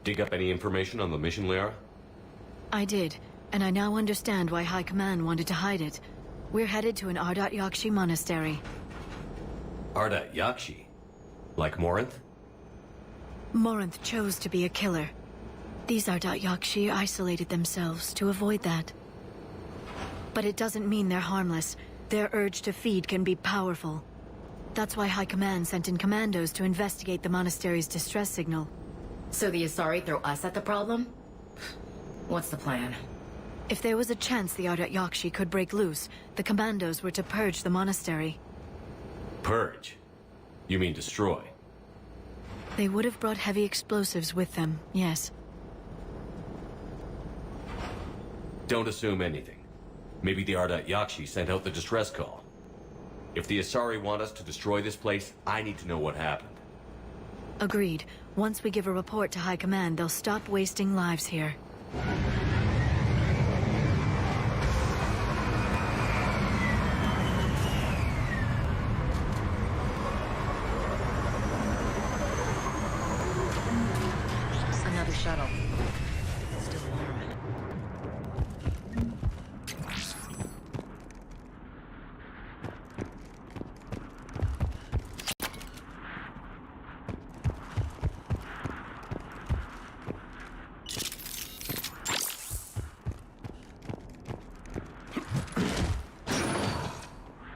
Dig up any information on the mission, Liara? I did, and I now understand why High Command wanted to hide it. We're headed to an Ardat Yakshi monastery. Ardat Yakshi? Like Morinth? Morinth chose to be a killer. These Ardat Yakshi isolated themselves to avoid that. But it doesn't mean they're harmless. Their urge to feed can be powerful. That's why High Command sent in commandos to investigate the monastery's distress signal. So the Asari throw us at the problem? What's the plan? If there was a chance the Ardat Yakshi could break loose, the commandos were to purge the monastery. Purge? You mean destroy? They would have brought heavy explosives with them, yes. Don't assume anything. Maybe the Ardat Yakshi sent out the distress call. If the Asari want us to destroy this place, I need to know what happened. Agreed. Once we give a report to High Command, they'll stop wasting lives here. Another shuttle. Still warm.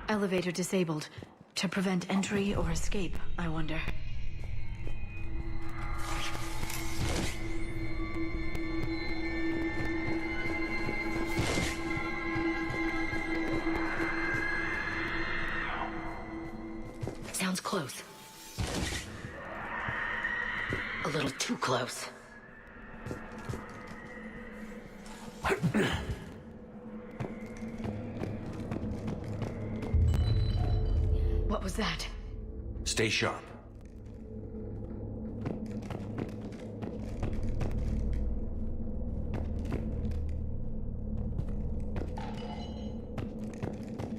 Elevator disabled. To prevent entry or escape, I wonder. Sounds close. A little too close. What was that? Stay sharp.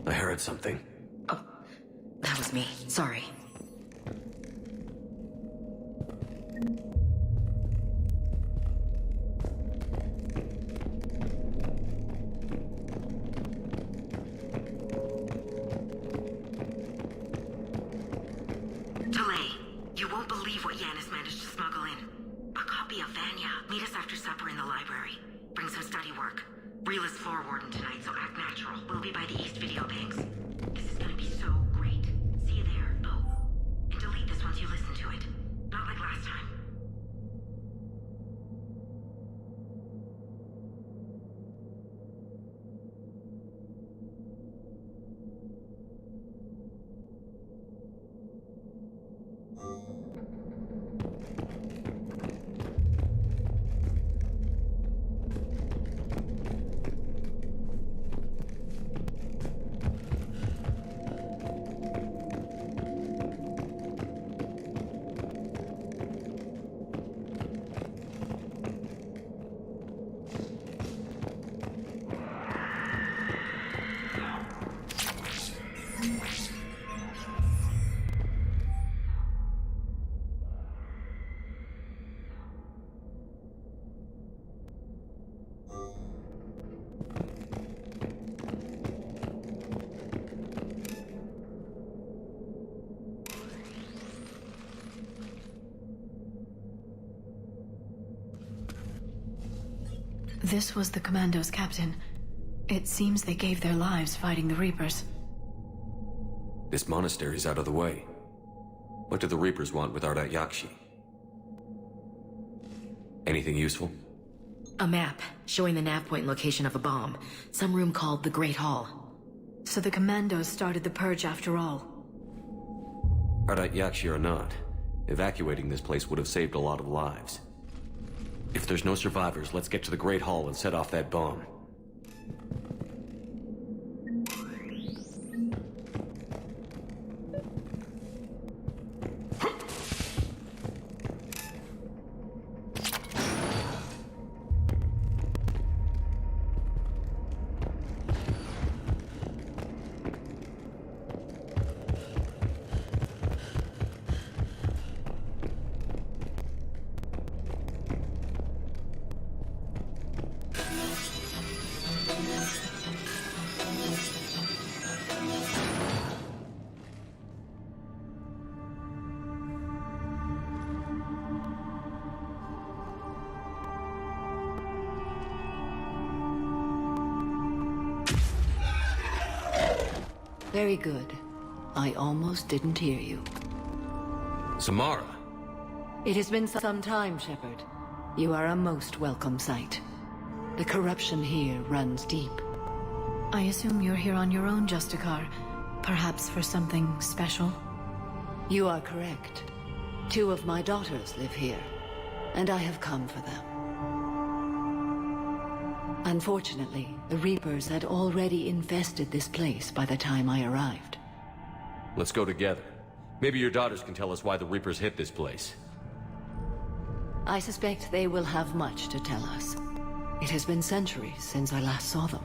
I heard something. Oh, that was me. Sorry. Delay. You won't believe what Yanis managed to smuggle in. A copy of Vanya. Meet us after supper in the library. Bring some study work. Reel is floor warden tonight, so act natural. We'll be by the East Video Banks. This is gonna be so great. See you there. Oh, and delete this once you listen to it. Not like last time. This was the Commando's captain. It seems they gave their lives fighting the Reapers. This monastery's out of the way. What do the Reapers want with Ardat Yakshi? Anything useful? A map showing the nav point location of a bomb. Some room called the Great Hall. So the Commandos started the purge after all. Ardat Yakshi or not, evacuating this place would have saved a lot of lives. If there's no survivors, let's get to the Great Hall and set off that bomb. Very good. I almost didn't hear you. Samara? It has been some time, Shepard. You are a most welcome sight. The corruption here runs deep. I assume you're here on your own, Justicar. Perhaps for something special? You are correct. 2 of my daughters live here, and I have come for them. Unfortunately, the Reapers had already infested this place by the time I arrived. Let's go together. Maybe your daughters can tell us why the Reapers hit this place. I suspect they will have much to tell us. It has been centuries since I last saw them.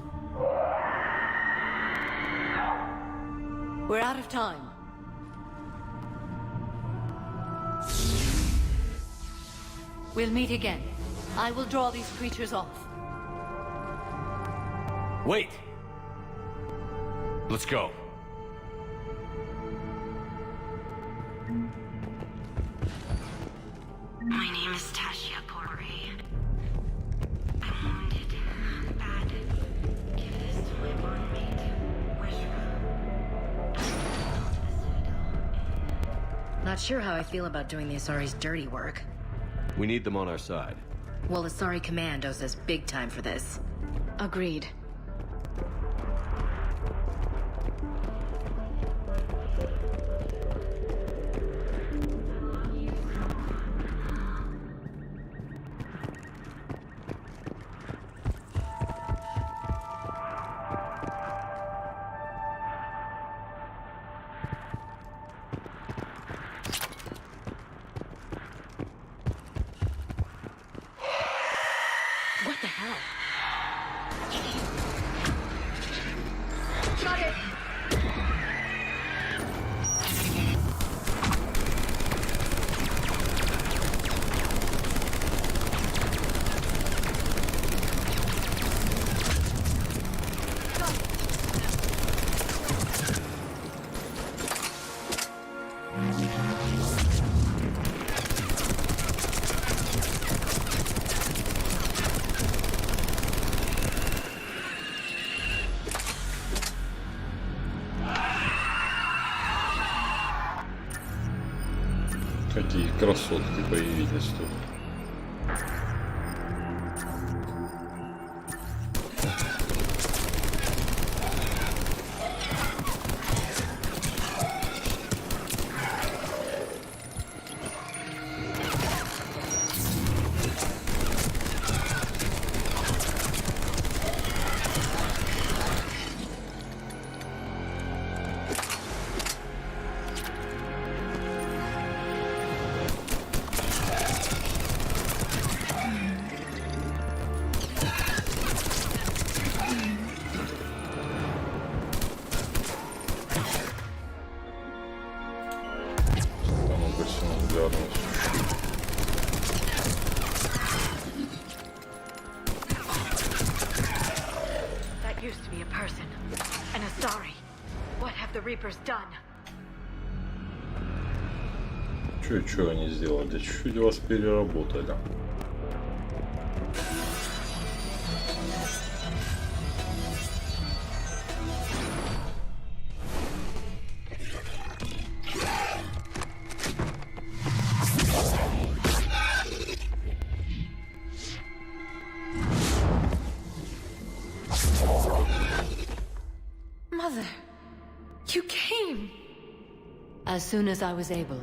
We're out of time. We'll meet again. I will draw these creatures off. Wait! Let's go. My name is Tasha Porre. I'm wounded. Bad. Give this to my born mate. Where's Not sure how I feel about doing the Asari's dirty work. We need them on our side. Well, Asari Command owes us big time for this. Agreed. What the hell? Got it! Какие красотки появились тут. That used to be a person. An Asari. What have the Reapers done? Чё они сделали? Чуть вас переработали. Mother, you came! As soon as I was able.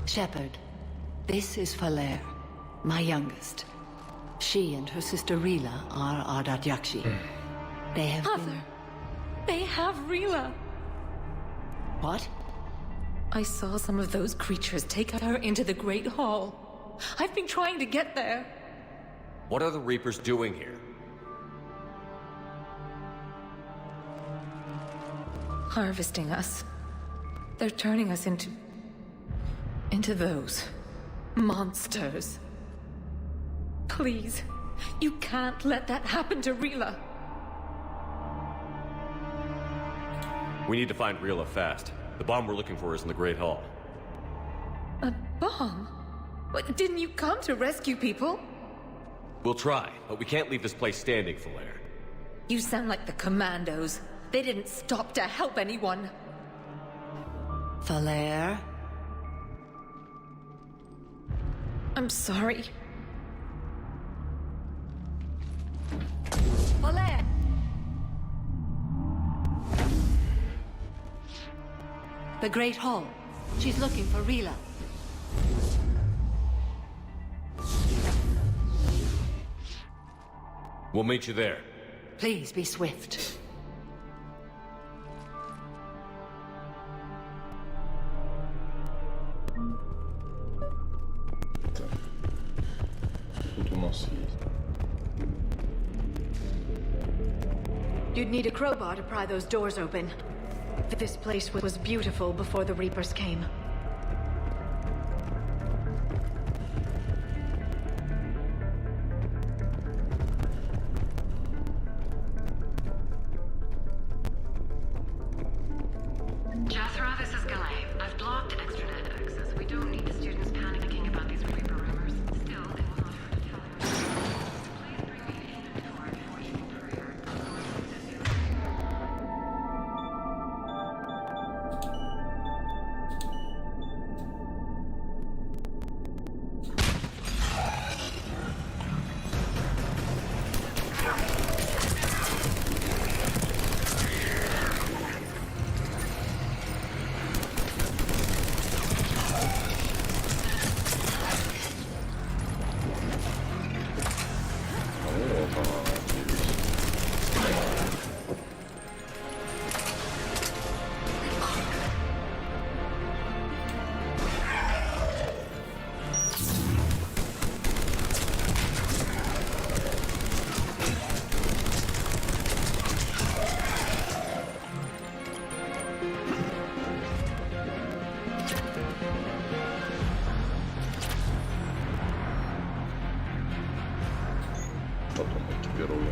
Shepard, this is Falere, my youngest. She and her sister Rila are Ardat Yakshi. They have Mother, they have Rila. What? I saw some of those creatures take her into the Great Hall. I've been trying to get there. What are the Reapers doing here? Harvesting us. They're turning us into those monsters. Please, you can't let that happen to Rila. We need to find Rila fast. The bomb we're looking for is in the Great Hall. A bomb? What, didn't you come to rescue people? We'll try, but we can't leave this place standing, Falere. You sound like the Commandos. They didn't stop to help anyone. Falair? I'm sorry. Falair! The Great Hall. She's looking for Rila. We'll meet you there. Please be swift. Тут у нас есть. You'd need a crowbar to pry those doors open. This place was beautiful before the Reapers came. Jethro, this is Galay. I've blocked extranet access. We don't need the students panicking about these Reaper rumors. Still, it will not hurt to tell them. Please bring me an inventory before you can prayer. Потом экипирую.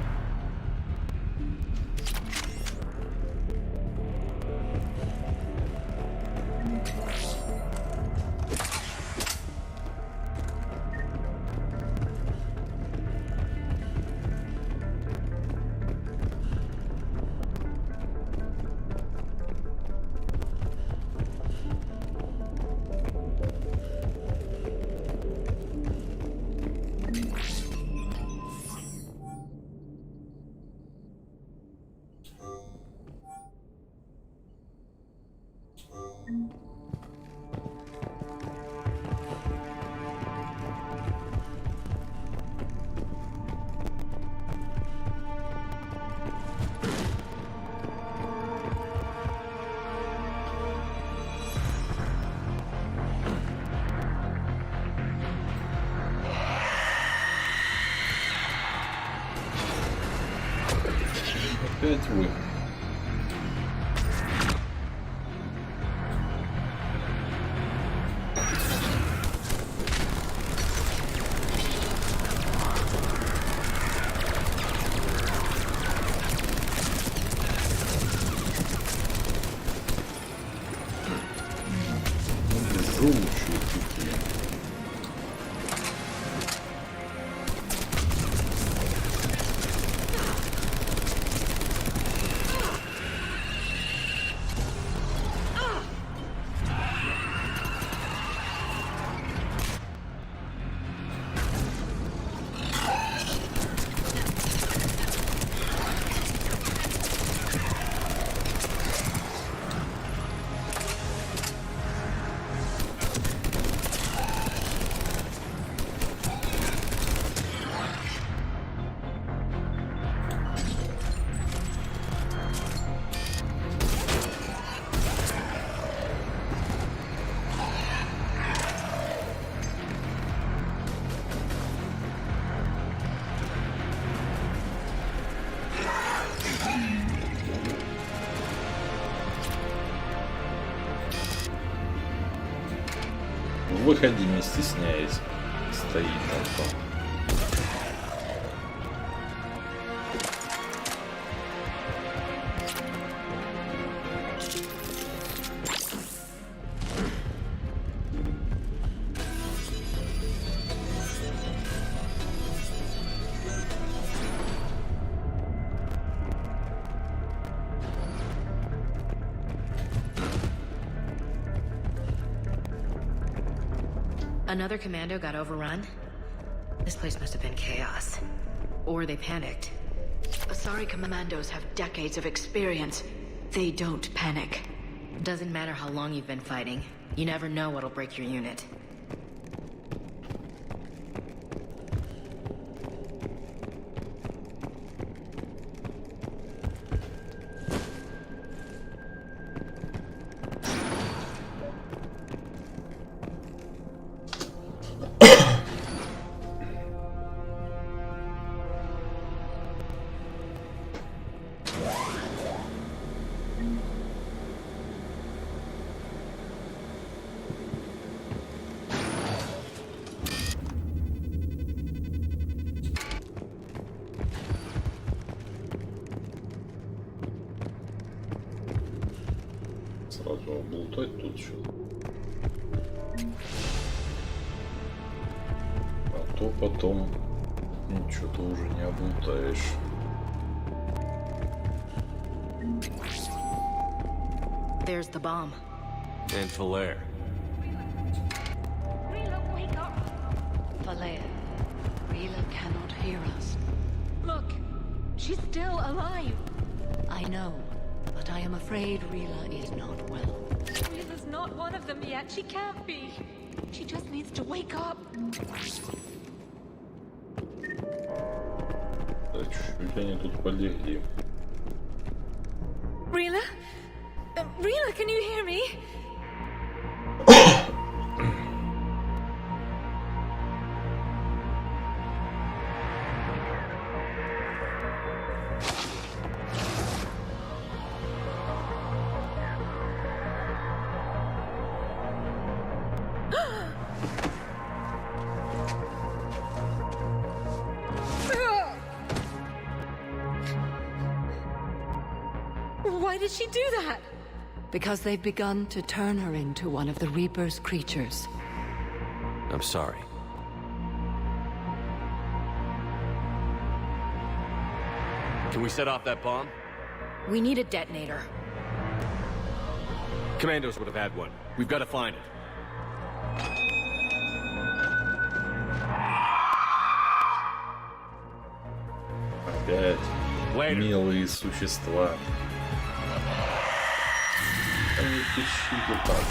Опять вы. Желчью такие. Выходи, не стесняясь. Стоит там. Another commando got overrun? This place must have been chaos. Or they panicked. Asari commandos have decades of experience. They don't panic. Doesn't matter how long you've been fighting. You never know what'll break your unit. Сразу облутать тут что-то. А то потом ничего ты уже не облутаешь. There's the bomb. And Falair. Falair, Rila cannot hear us. Look, she's still alive. I know, but I am afraid Rila is not well. Rila's not one of them yet. She can't be. She just needs to wake up. Да чуть-чуть они тут полегли. Rila? Rila, can you hear me? Why did she do that? Because they've begun to turn her into one of the Reaper's creatures. I'm sorry. Can we set off that bomb? We need a detonator. Commandos would have had one. We've got to find it. Опять милые существа. Они пищите так.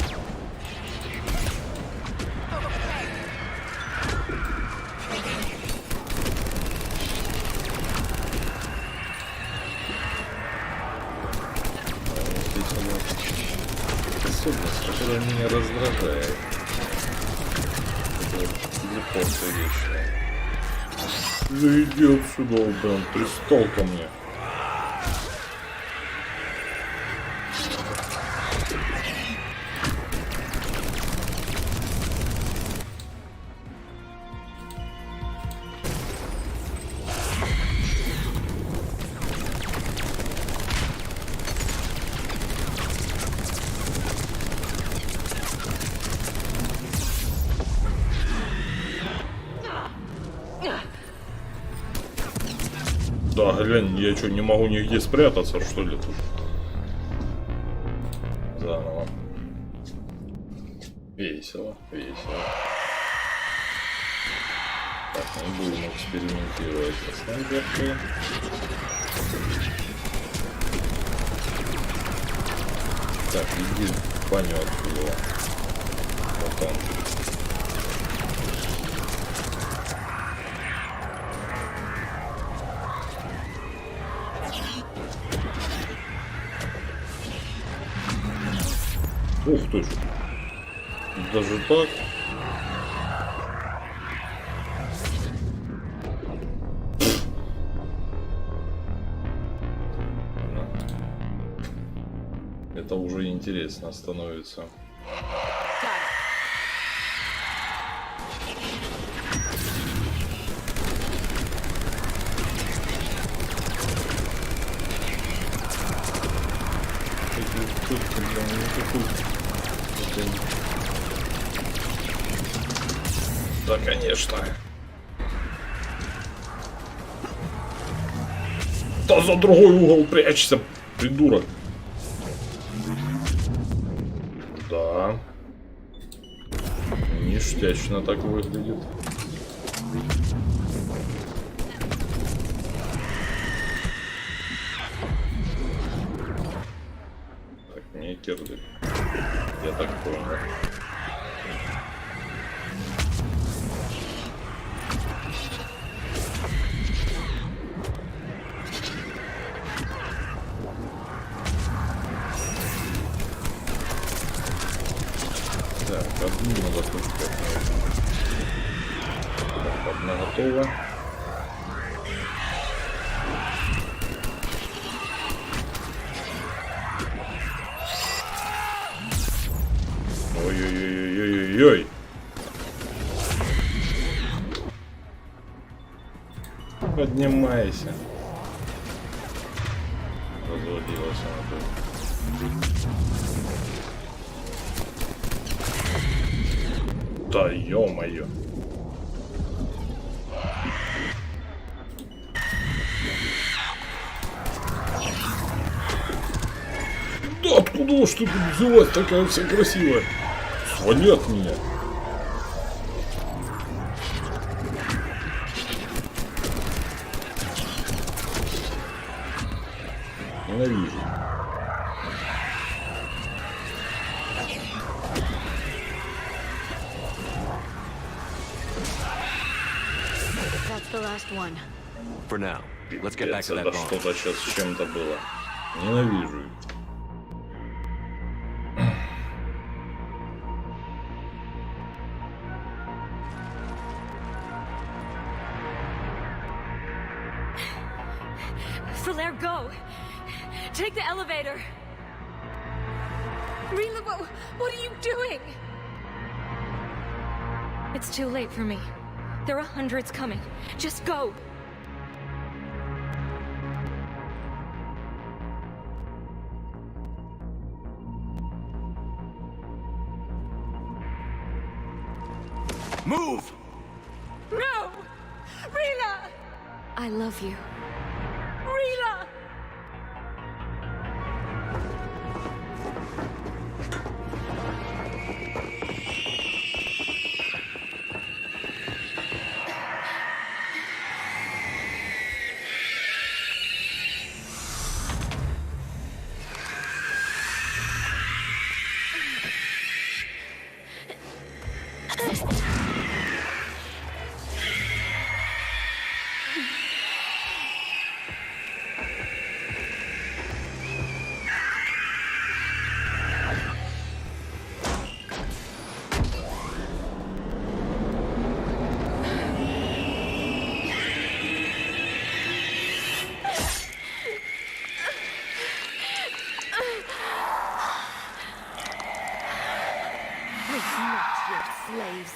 Здесь у нас способность, которая меня раздражает. Это телепорция вечная. Да иди отсюда, прям пристал ко мне. Да, глянь, я что, не могу нигде спрятаться, что ли, тут? Заново. Весело, весело. Так, не будем экспериментировать со снайперкой. Так, иди в баню отсюда. Вот он. Ух ты ж. Даже так. Это уже интересно становится. Да, конечно. Да за другой угол прячься, придурок. Да. Ништячно так выглядит. Так, не кирдык. Я так понял. Так, одну надо пускать. Так, одна готова. Ой-ой-ой-ой-ой-ой. Поднимайся. Развалилась она тут. Да ё-моё. Да откуда ж ты тут взялась такая вся красивая? Свали от меня. Ненавижу. That's the last one. For now, let's get back to that Это bomb. что-то сейчас с чем-то было. Ненавижу. Falaire, go! Take the elevator! Rila, what are you doing? It's too late for me. There are hundreds coming. Just go! Move! No! Rila! I love you. Rila! Slaves.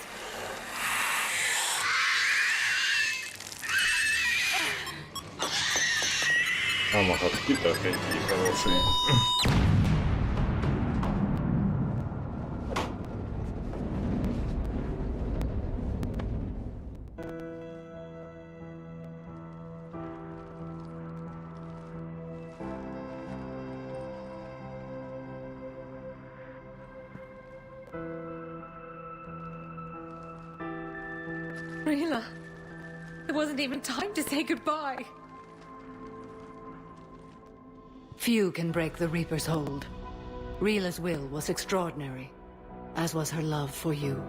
А маховки-то какие хорошие. Rila, there wasn't even time to say goodbye. Few can break the Reaper's hold. Rila's will was extraordinary, as was her love for you.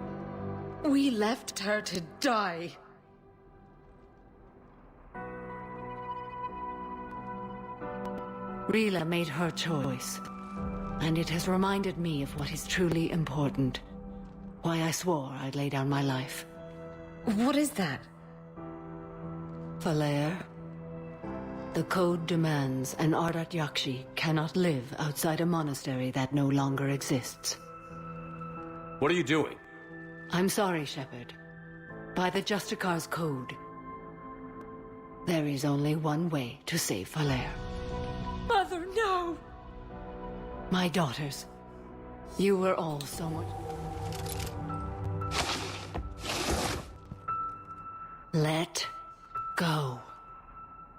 We left her to die. Rila made her choice, and it has reminded me of what is truly important. Why I swore I'd lay down my life. What is that? Falaire, the code demands an Ardat Yakshi cannot live outside a monastery that no longer exists. What are you doing? I'm sorry, Shepard. By the Justicar's code, there is only one way to save Falaire. Mother, no! My daughters, you were all so much... Let go.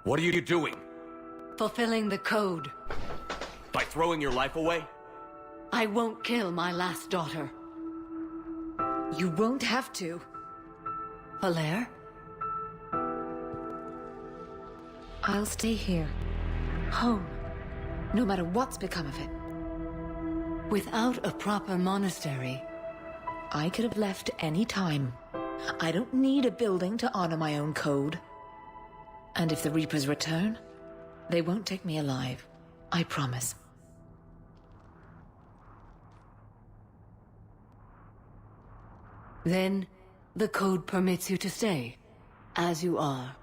What are you doing? Fulfilling the code. By throwing your life away? I won't kill my last daughter. You won't have to. Valere? I'll stay here. Home. No matter what's become of it. Without a proper monastery, I could have left any time. I don't need a building to honor my own code. And if the Reapers return, they won't take me alive. I promise. then the code permits you to stay, as you are.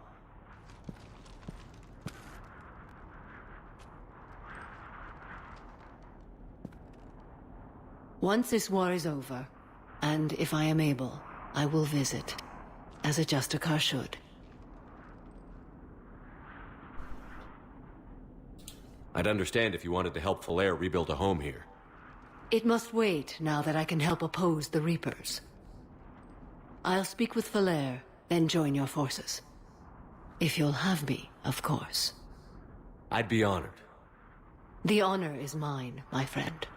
Once this war is over, and if I am able, I will visit, as a Justicar should. I'd understand if you wanted to help Valere rebuild a home here. It must wait now that I can help oppose the Reapers. I'll speak with Valere, then join your forces. If you'll have me, of course. I'd be honored. The honor is mine, my friend.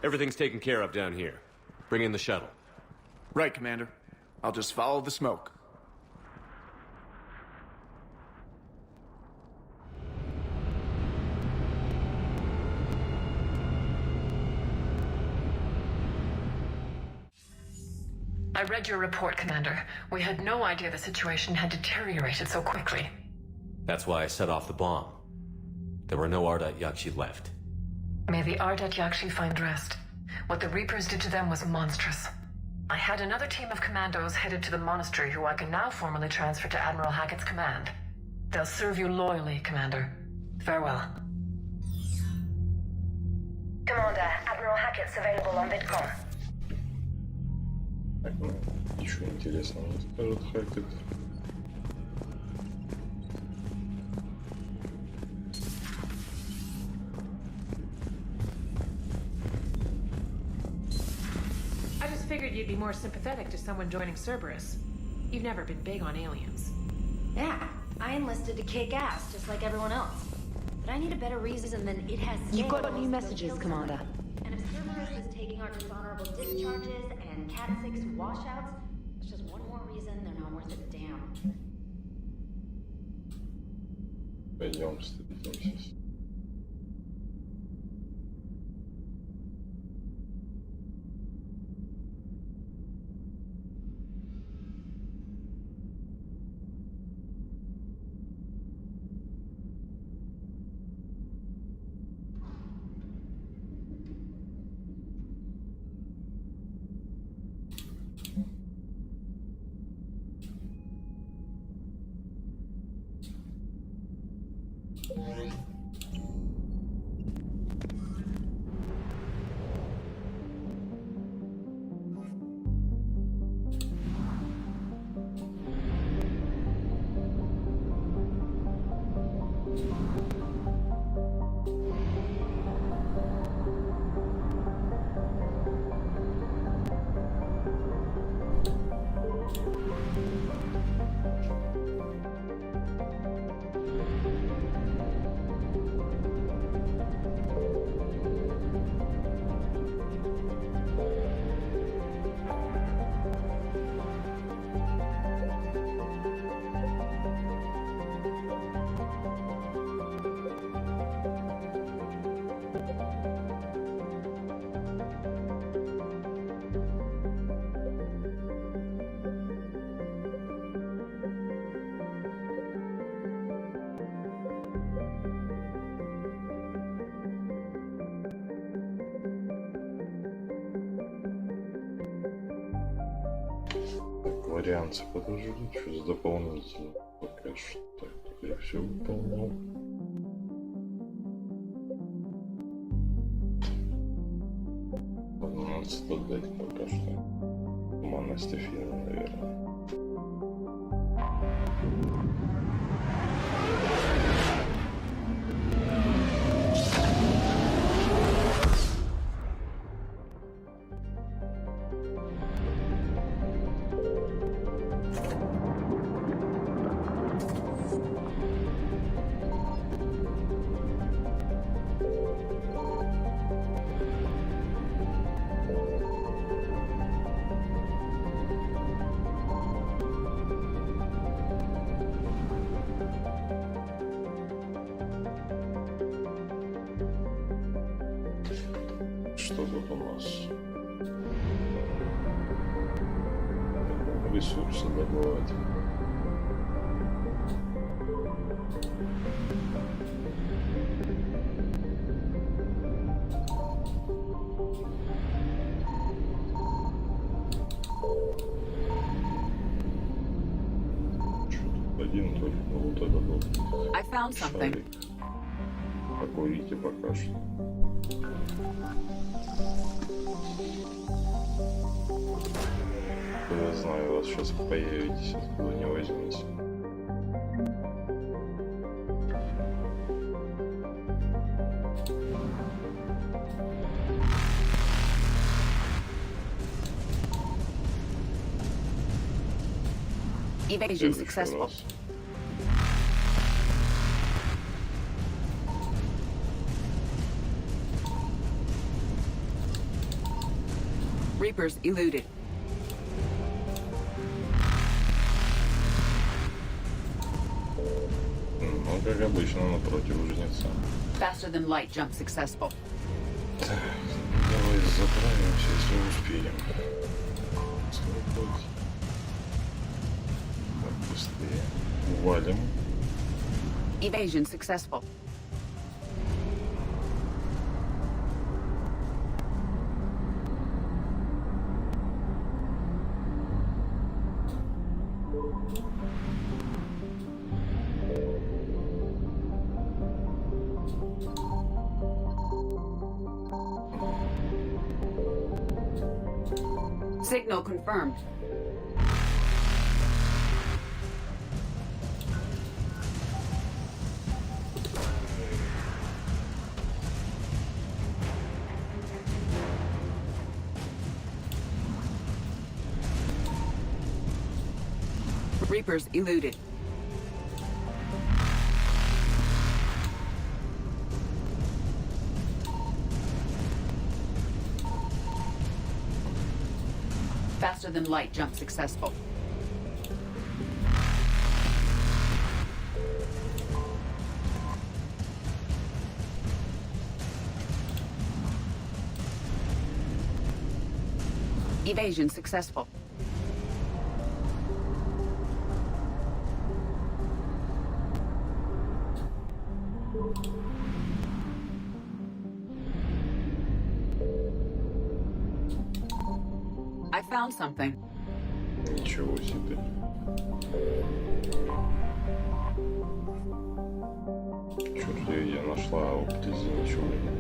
Everything's taken care of down here. Bring in the shuttle. Right, Commander. I'll just follow the smoke. I read your report, Commander. We had no idea the situation had deteriorated so quickly. That's why I set off the bomb. There were no Ardat Yakshi left. May the Ardat Yakshi find rest. What the Reapers did to them was monstrous. I had another team of commandos headed to the monastery who I can now formally transfer to Admiral Hackett's command. They'll serve you loyally, Commander. Farewell. Commander, Admiral Hackett's available on Vidcom. Так, ну, ничего интересного не скажет Хакет. I just figured you'd be more sympathetic to someone joining Cerberus. You've never been big on aliens. Yeah, I enlisted to kick ass, just like everyone else. But I need a better reason than it has You've got scales new to messages, kill Commander. someone. And if Cerberus is taking our dishonorable discharges and Cat 6 washouts, it's just one more reason they're not worth a damn. Пойдем встретимся. Варианты подожди, что за дополнительно пока что. Так, я все выполнял. Надо отдать пока что. Туманность эфира, наверное. что тут у нас? Ресурсы добывать. Один только вот этот вот I found something. шарик. Покурите пока что. Я знаю, вас сейчас появитесь, откуда не возьмите. Evasion Следующий successful. раз. Reapers eluded. Ну, как обычно, напротив жнеца. Faster than light jump successful. Так, давай заправимся, если успеем. Так, быстрее. Валим. Evasion successful. Signal confirmed. Reapers eluded. Faster than light jump successful. Evasion successful. I found something. Ничего себе. Черт, я нашла, а опыт из ничего не.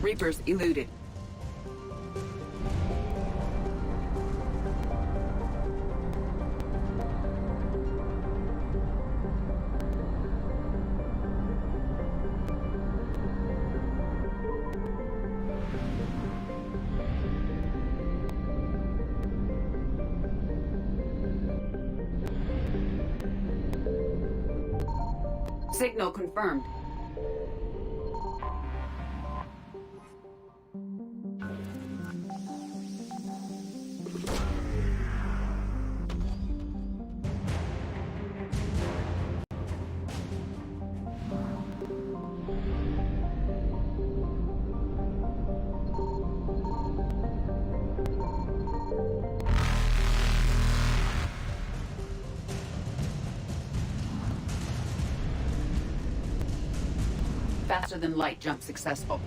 Reapers eluded. Signal confirmed. Faster than light jump successful.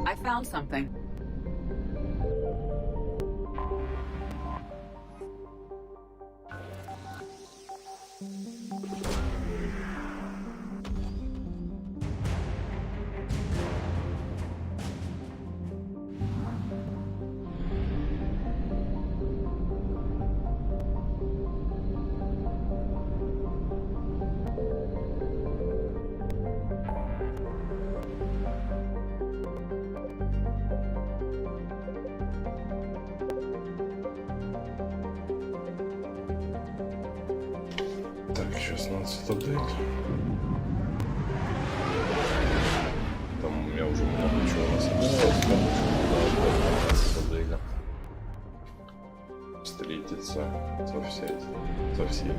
I found something. Интересно, цитадель. Там у меня уже много чего насобиралось. Короче, цитадели. Встретиться со всеми.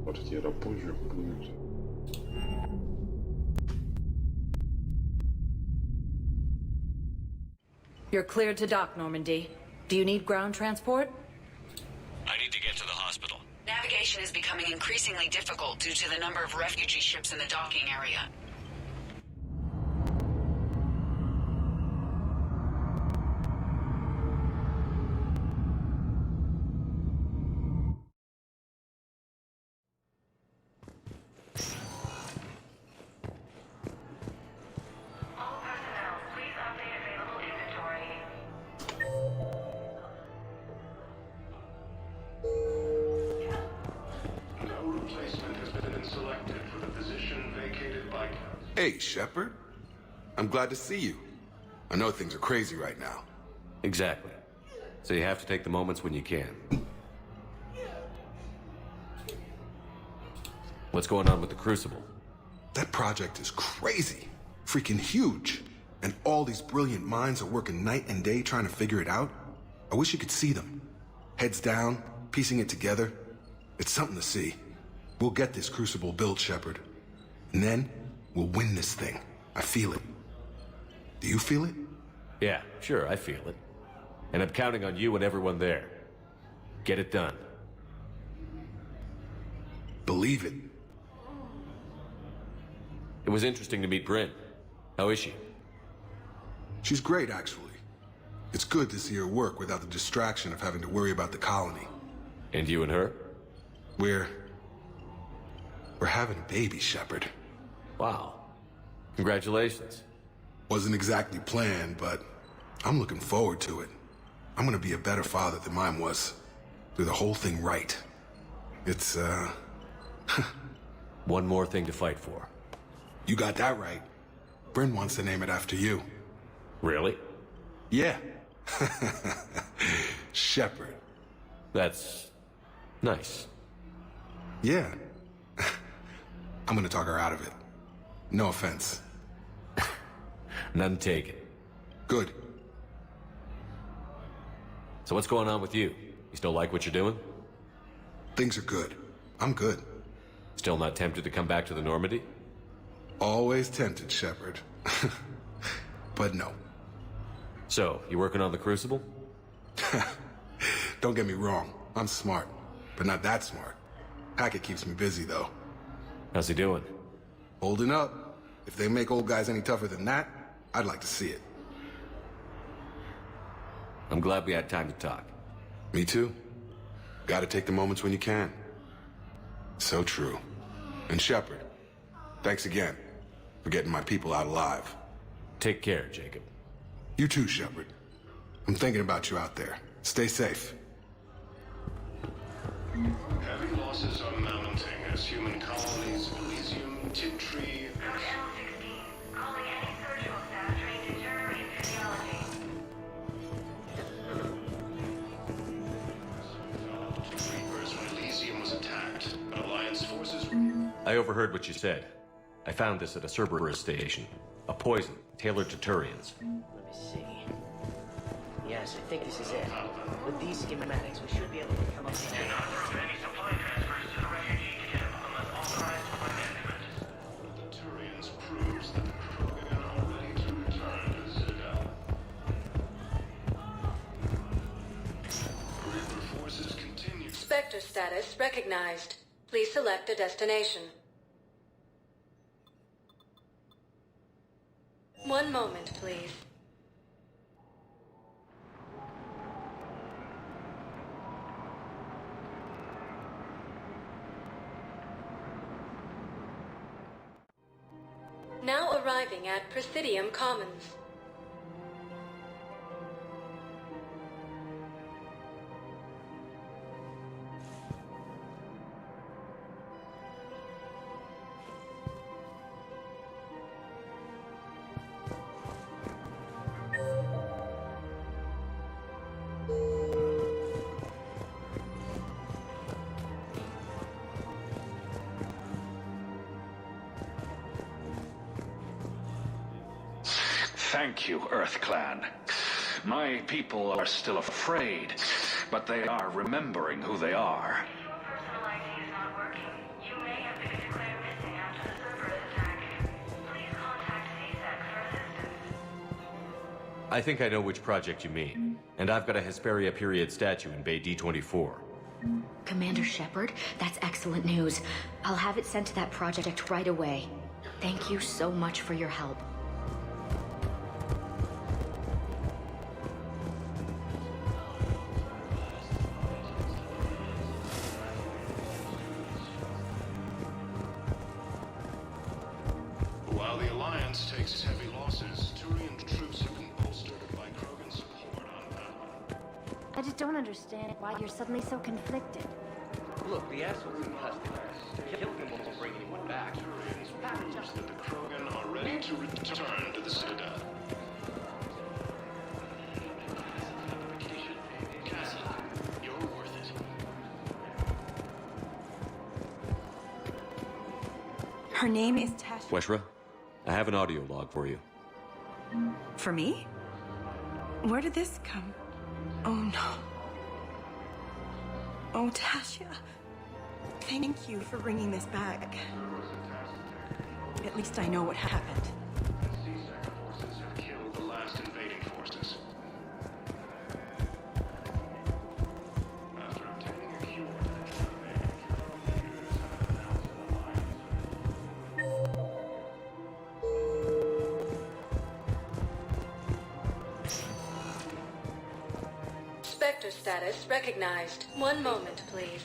Квартира позже будет. You're cleared to dock, Normandy. Do you need ground transport? I need to get to the hospital. Navigation is becoming increasingly difficult due to the number of refugee ships in the docking area. All personnel, please update available inventory. No replacement has been selected for the position vacated by... Hey, Shepard. I'm glad to see you. I know things are crazy right now. Exactly. So you have to take the moments when you can. What's going on with the Crucible? That project is crazy. Freaking huge. And all these brilliant minds are working night and day trying to figure it out. I wish you could see them. Heads down, piecing it together. It's something to see. We'll get this Crucible built, Shepard. And then, we'll win this thing. I feel it. Do you feel it? Yeah, sure, I feel it. And I'm counting on you and everyone there. Get it done. Believe it. It was interesting to meet Bryn. How is she? She's great, actually. It's good to see her work without the distraction of having to worry about the colony. And you and her? We're having a baby, Shepard. Wow. Congratulations. Wasn't exactly planned, but I'm looking forward to it. I'm gonna be a better father than mine was. Do the whole thing right. It's, One more thing to fight for. You got that right. Bryn wants to name it after you. Really? Yeah. Shepard. That's... nice. Yeah. I'm gonna talk her out of it. No offense. None taken. Good. So what's going on with you? You still like what you're doing? Things are good. I'm good. Still not tempted to come back to the Normandy? Always tempted, Shepard. But no. So, you working on the Crucible? Don't get me wrong. I'm smart. But not that smart. Hackett keeps me busy, though. How's he doing? Holding up. If they make old guys any tougher than that, I'd like to see it. I'm glad we had time to talk. Me too. Gotta take the moments when you can. So true. And Shepard, thanks again for getting my people out alive. Take care, Jacob. You too, Shepard. I'm thinking about you out there. Stay safe. Heavy losses are mounting as human colonies, Elysium, Tiptree, and... Code L16, calling any surgical staff trained in germ and physiology. Reapers when Elysium was attacked, but Alliance forces... I overheard what you said. I found this at a Cerberus station. A poison, tailored to Turians. Let me see. Yes, I think this is it. With these schematics, we should be able to come up with Do not throw any supply transfers to the refugee camp unless authorized by management. The Turians proves that the Krogan are ready to return to Citadel. Reaper forces continue... Spectre status recognized. Please select a destination. One moment, please. Now arriving at Presidium Commons. Thank you, Earth Clan. My people are still afraid, but they are remembering who they are. If your personal ID is not working, you may have been declared missing after the Cerberus attack. Please contact CSEC for assistance. I think I know which project you mean. And I've got a Hesperia period statue in Bay D24. Commander Shepard, that's excellent news. I'll have it sent to that project right away. Thank you so much for your help. While the Alliance takes heavy losses, Turian troops have been bolstered by Krogan support on Padawan. I just don't understand why you're suddenly so conflicted. Look, the asshole's in custody. Killing him won't bring anyone back. Turians proves that the Krogan are ready to return to the Citadel. Cassie, you're worth it. Her name is Tash. Weshra, I have an audio log for you. For me? Where did this come? Oh no. Oh, Tasha. Thank you for bringing this back. At least I know what happened. CSEC forces have killed the last invading forces. After obtaining a cure for the invading leaders have announced an alliance. Spectre status recognized. One moment, please.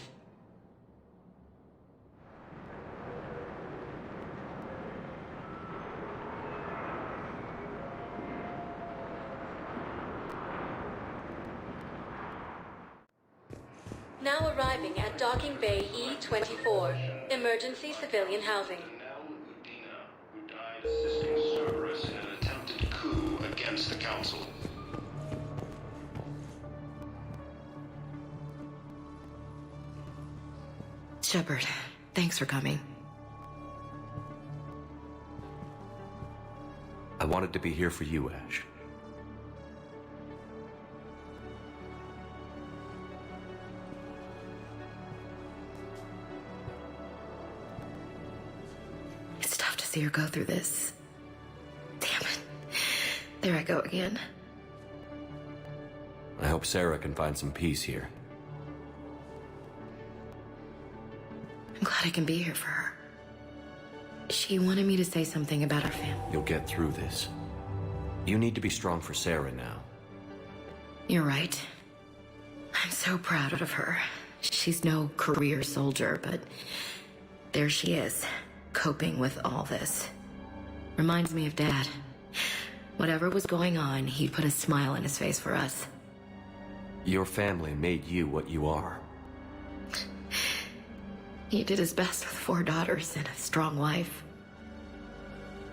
Now arriving at Docking Bay E-24, emergency civilian housing. Who died assisting Cerberus in an attempted coup against the Council. Shepard, thanks for coming. I wanted to be here for you, Ash. It's tough to see her go through this. Damn it. There I go again. I hope Sarah can find some peace here. I'm glad I can be here for her. She wanted me to say something about her family. You'll get through this. You need to be strong for Sarah now. You're right. I'm so proud of her. She's no career soldier, but there she is, coping with all this. Reminds me of Dad. Whatever was going on, he put a smile on his face for us. Your family made you what you are. He did his best with 4 daughters and a strong wife.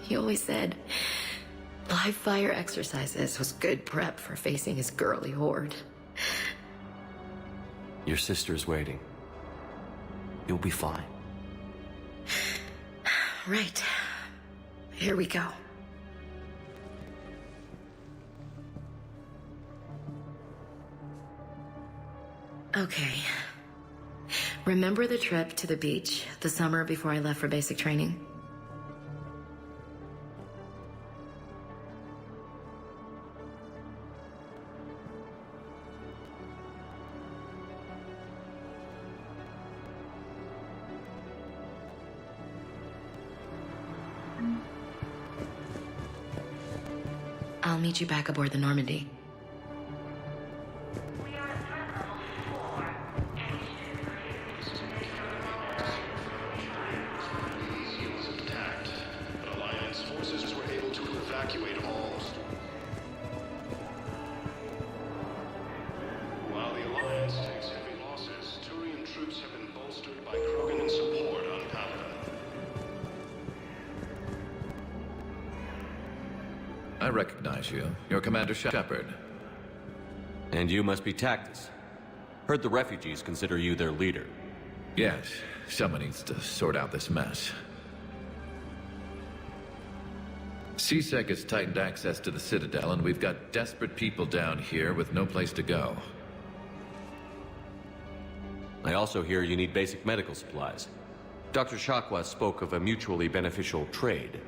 He always said live fire exercises was good prep for facing his girly horde. Your sister's waiting. You'll be fine. Right. Here we go. Okay. Remember the trip to the beach the summer before I left for basic training? I'll meet you back aboard the Normandy. While the Alliance takes heavy losses, Turian troops have been bolstered by Krogan support on Padawan. I recognize you. You're Commander Shepard. And you must be Tactus. Heard the refugees consider you their leader. Yes, someone needs to sort out this mess. CSEC has tightened access to the Citadel, and we've got desperate people down here with no place to go. I also hear you need basic medical supplies. Dr. Shakwa spoke of a mutually beneficial trade.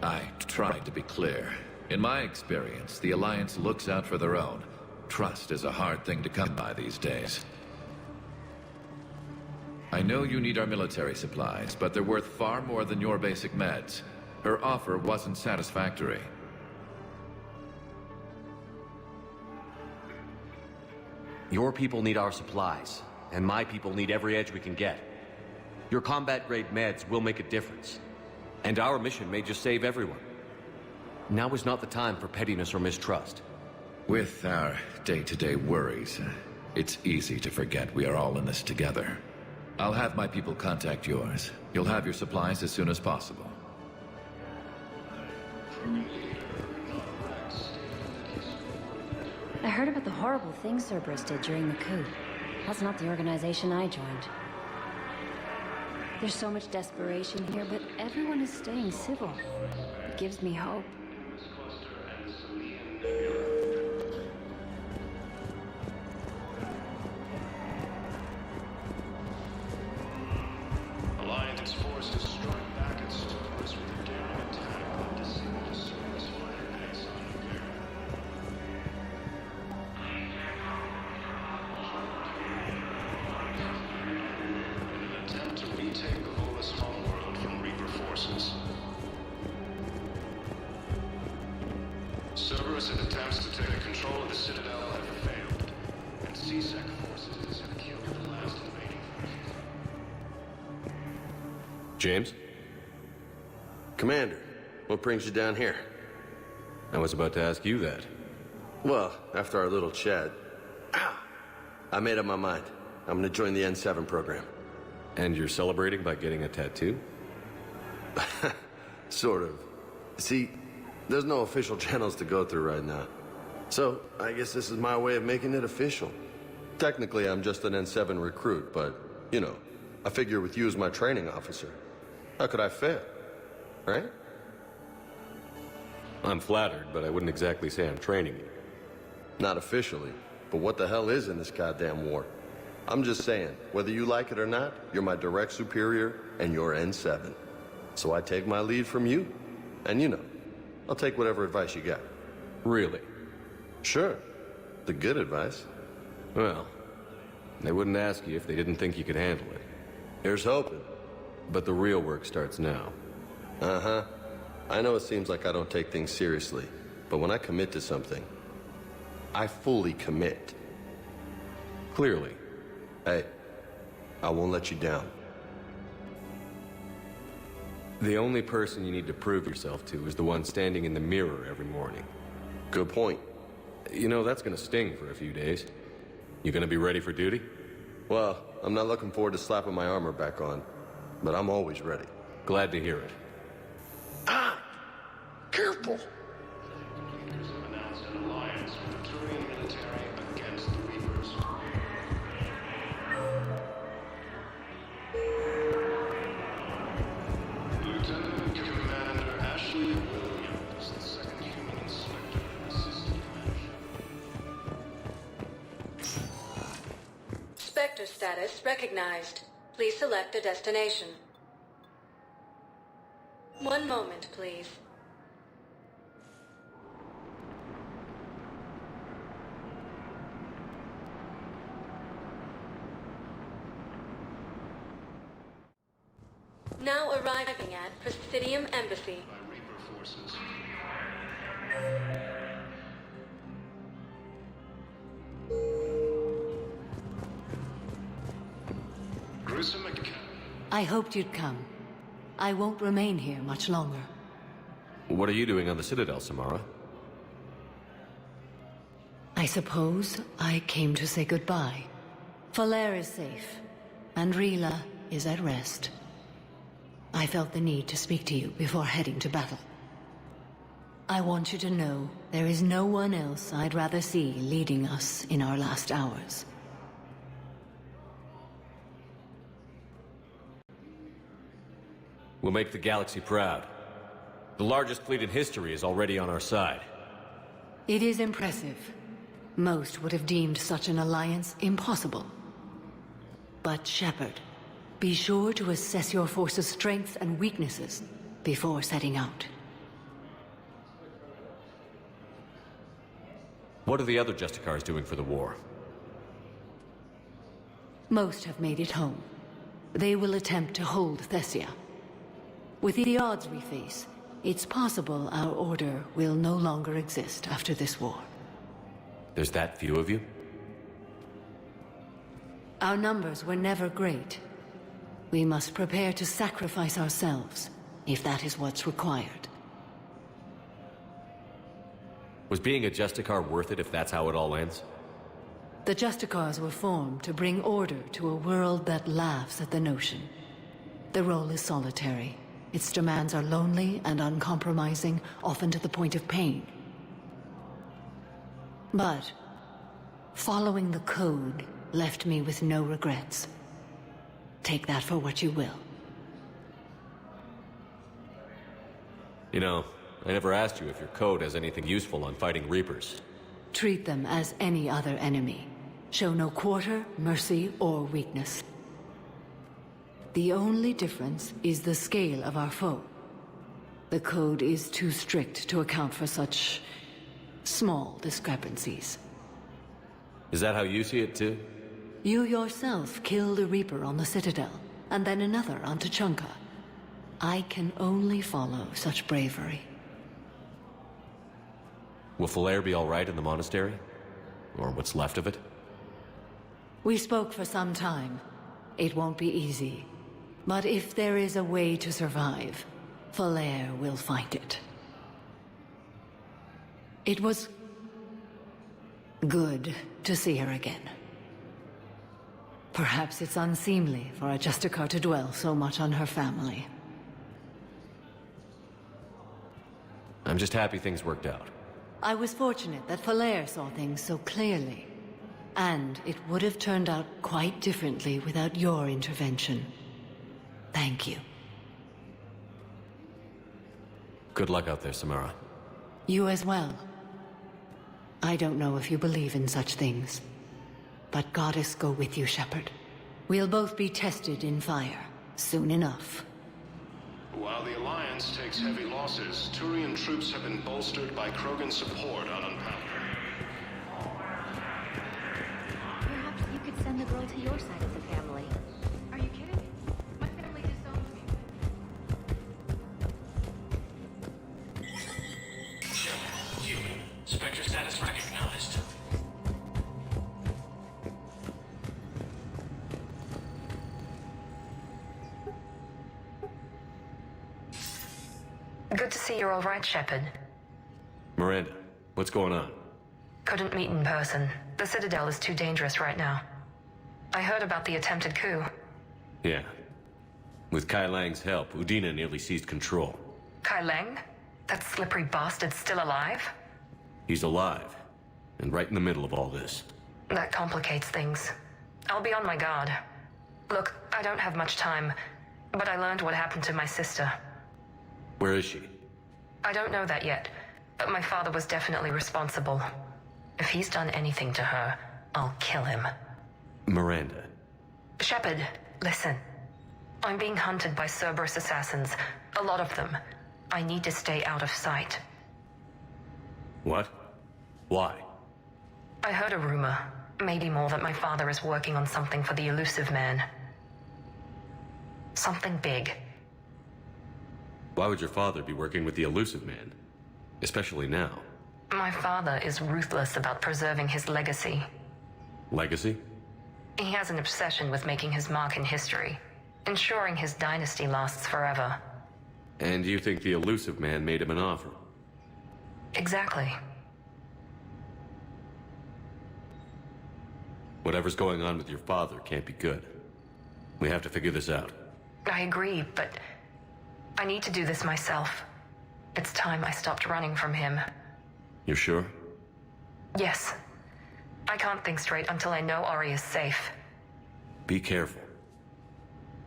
I tried to be clear. In my experience, the Alliance looks out for their own. Trust is a hard thing to come by these days. I know you need our military supplies, but they're worth far more than your basic meds. Her offer wasn't satisfactory. Your people need our supplies, and my people need every edge we can get. Your combat-grade meds will make a difference, and our mission may just save everyone. Now is not the time for pettiness or mistrust. With our day-to-day worries, it's easy to forget we are all in this together. I'll have my people contact yours. You'll have your supplies as soon as possible. I heard about the horrible things Cerberus did during the coup. That's not the organization I joined. There's so much desperation here, but everyone is staying civil. It gives me hope. Alliance forces strike back at Cerberus with a daring attack that disabled a Cerberus fighter base on Imperium. In an attempt to retake the Volus homeworld from Reaper forces. Cerberus' attempts to take control of the Citadel have failed, and CSEC forces have killed the last invading forces. James? Commander, what brings you down here? I was about to ask you that. Well, after our little chat, I made up my mind. I'm gonna join the N7 program. And you're celebrating by getting a tattoo? Sort of. See, there's no official channels to go through right now. So, I guess this is my way of making it official. Technically, I'm just an N7 recruit, but, you know, I figure with you as my training officer, how could I fail? Right? I'm flattered, but I wouldn't exactly say I'm training you. Not officially, but what the hell is in this goddamn war? I'm just saying, whether you like it or not, you're my direct superior, and you're N7. So I take my lead from you. And you know, I'll take whatever advice you got. Really? Sure. The good advice. Well, they wouldn't ask you if they didn't think you could handle it. Here's hoping. But the real work starts now. Uh-huh. I know it seems like I don't take things seriously, but when I commit to something, I fully commit. Clearly. Hey, I won't let you down. The only person you need to prove yourself to is the one standing in the mirror every morning. Good point. You know, that's gonna sting for a few days. You gonna be ready for duty? Well, I'm not looking forward to slapping my armor back on, but I'm always ready. Glad to hear it. Careful! Leaders have announced an alliance with the Turian military against the Reapers. Lieutenant Commander Ashley Williams, the second human inspector, assistant commander. Spectre status recognized. Please select a destination. One moment, please. Now arriving at Presidium Embassy. By Reaper forces. Grissom Academy. I hoped you'd come. I won't remain here much longer. What are you doing on the Citadel, Samara? I suppose I came to say goodbye. Falair is safe, and Rila is at rest. I felt the need to speak to you before heading to battle. I want you to know there is no one else I'd rather see leading us in our last hours. We'll make the galaxy proud. The largest fleet in history is already on our side. It is impressive. Most would have deemed such an alliance impossible. But Shepard, be sure to assess your force's strengths and weaknesses before setting out. What are the other Justicars doing for the war? Most have made it home. They will attempt to hold Thessia. With the odds we face, it's possible our order will no longer exist after this war. There's that few of you? Our numbers were never great. We must prepare to sacrifice ourselves, if that is what's required. Was being a Justicar worth it if that's how it all ends? The Justicars were formed to bring order to a world that laughs at the notion. The role is solitary. Its demands are lonely and uncompromising, often to the point of pain. But following the code left me with no regrets. Take that for what you will. You know, I never asked you if your code has anything useful on fighting Reapers. Treat them as any other enemy. Show no quarter, mercy, or weakness. The only difference is the scale of our foe. The code is too strict to account for such small discrepancies. Is that how you see it too? You yourself killed a Reaper on the Citadel, and then another on Tuchanka. I can only follow such bravery. Will Falair be all right in the monastery? Or what's left of it? We spoke for some time. It won't be easy. But if there is a way to survive, Falair will find it. It was good to see her again. Perhaps it's unseemly for a Justicar to dwell so much on her family. I'm just happy things worked out. I was fortunate that Falair saw things so clearly. And it would have turned out quite differently without your intervention. Thank you. Good luck out there, Samara. You as well. I don't know if you believe in such things, but Goddess go with you, Shepard. We'll both be tested in fire, soon enough. While the Alliance takes heavy losses, Turian troops have been bolstered by Krogan support on Unpounded. Perhaps you could send the girl to your side of the family. Are you kidding? My family disowned me. Human. Spectre status recognized. Good to see you're all right, Shepard. Miranda, what's going on? Couldn't meet in person. The Citadel is too dangerous right now. I heard about the attempted coup. Yeah. With Kai Lang's help, Udina nearly seized control. Kai Lang? That slippery bastard's still alive? He's alive, and right in the middle of all this. That complicates things. I'll be on my guard. Look, I don't have much time, but I learned what happened to my sister. Where is she? I don't know that yet, but my father was definitely responsible. If he's done anything to her, I'll kill him. Miranda. Shepard, listen. I'm being hunted by Cerberus assassins. A lot of them. I need to stay out of sight. What? Why? I heard a rumor, maybe more, that my father is working on something for the Elusive Man. Something big. Why would your father be working with the Elusive Man? Especially now. My father is ruthless about preserving his legacy. Legacy? He has an obsession with making his mark in history, ensuring his dynasty lasts forever. And you think the Elusive Man made him an offer? Exactly. Whatever's going on with your father can't be good. We have to figure this out. I agree, but I need to do this myself. It's time I stopped running from him. You're sure? Yes. I can't think straight until I know Ori is safe. Be careful.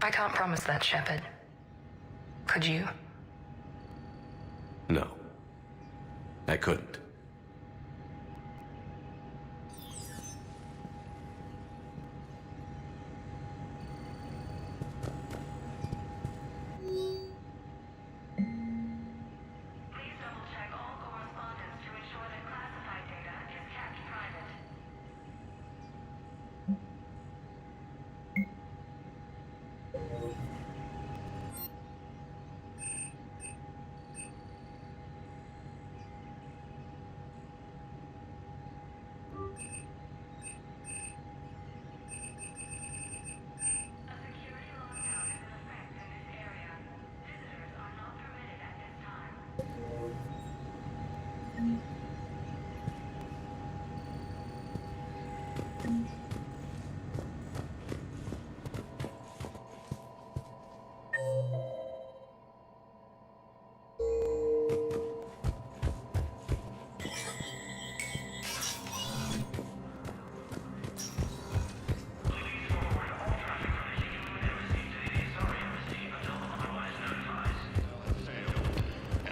I can't promise that, Shepard. Could you? No. I couldn't.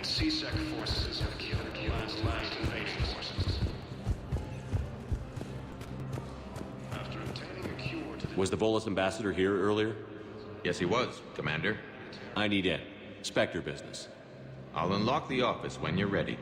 C-Sec forces have killed the last invasion forces. After obtaining a cure to the... Was the Volus ambassador here earlier? Yes, he was, Commander. I need in. Spectre business. I'll unlock the office when you're ready.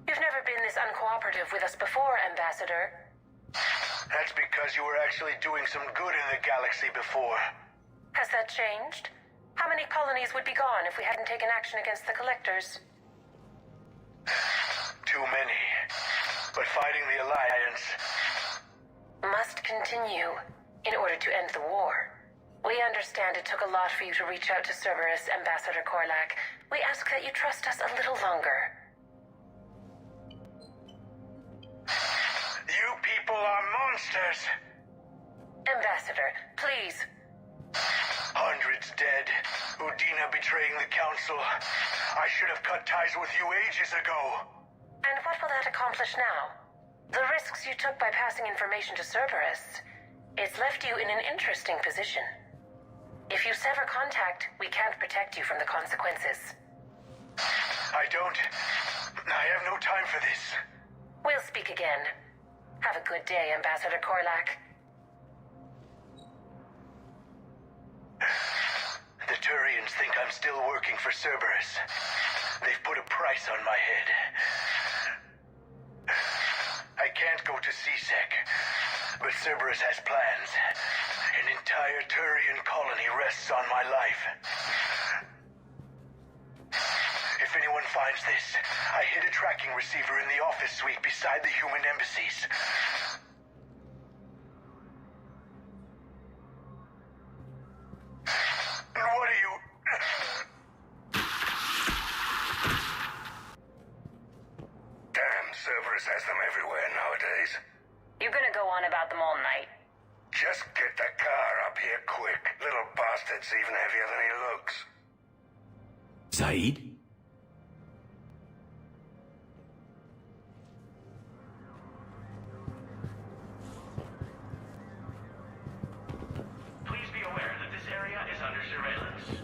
You've never been this uncooperative with us before, Ambassador. That's because you were actually doing some good in the galaxy before. Has that changed? How many colonies would be gone if we hadn't taken action against the Collectors? Too many. But fighting the Alliance... must continue in order to end the war. We understand it took a lot for you to reach out to Cerberus, Ambassador Korlak. We ask that you trust us a little longer. You people are monsters! Ambassador, please. Hundreds dead. Udina betraying the Council. I should have cut ties with you ages ago. And what will that accomplish now? The risks you took by passing information to Cerberus. It's left you in an interesting position. If you sever contact, we can't protect you from the consequences. I have no time for this. We'll speak again. Have a good day, Ambassador Korlak. The Turians think I'm still working for Cerberus. They've put a price on my head. I can't go to C-Sec, but Cerberus has plans. An entire Turian colony rests on my life. If anyone finds this, I hid a tracking receiver in the office suite beside the human embassies. And what are you... Damn, Cerberus has them everywhere nowadays. You're gonna go on about them all night. Just get the car up here quick. Little bastard's even heavier than he looks. Saeed? Please be aware that this area is under surveillance.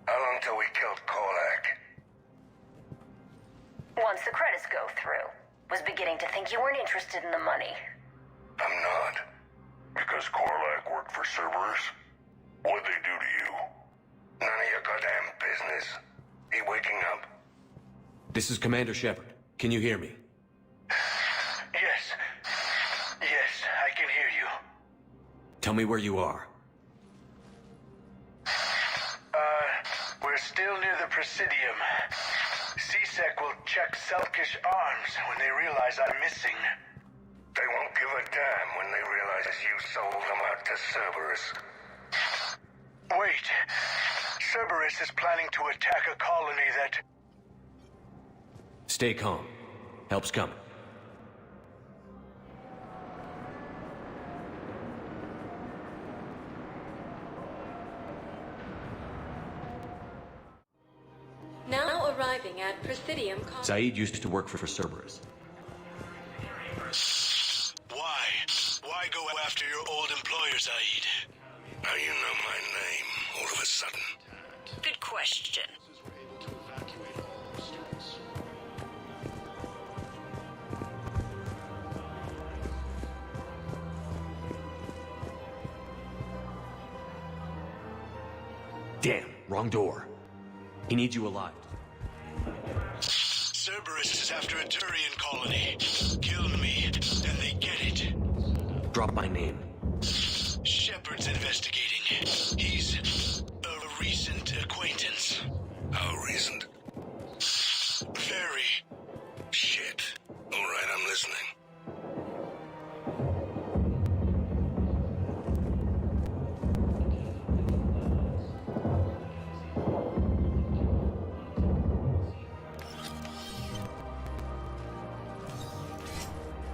How long till we killed Korlak? Once the credits go through. Was beginning to think you weren't interested in the money. I'm not. Because Korlak worked for Cerberus? What'd they do to you? None of your goddamn business. He waking up? This is Commander Shepard. Can you hear me? Yes. Yes, I can hear you. Tell me where you are. We're still near the Presidium. C-Sec will check Selkish arms when they realize I'm missing. They won't give a damn when they realize you sold them out to Cerberus. Wait. Cerberus is planning to attack a colony that... Stay calm. Help's coming. Now arriving at Presidium. Zaid used to work for Cerberus. Why go after your old employer, Zaid? Now you know my name, all of a sudden. Good question. Damn, wrong door. He needs you alive. Cerberus is after a Turian colony. Kill me, and they get it. Drop my name. Shepard's investigating. He's a recent acquaintance. How recent? Very. Shit. All right, I'm listening.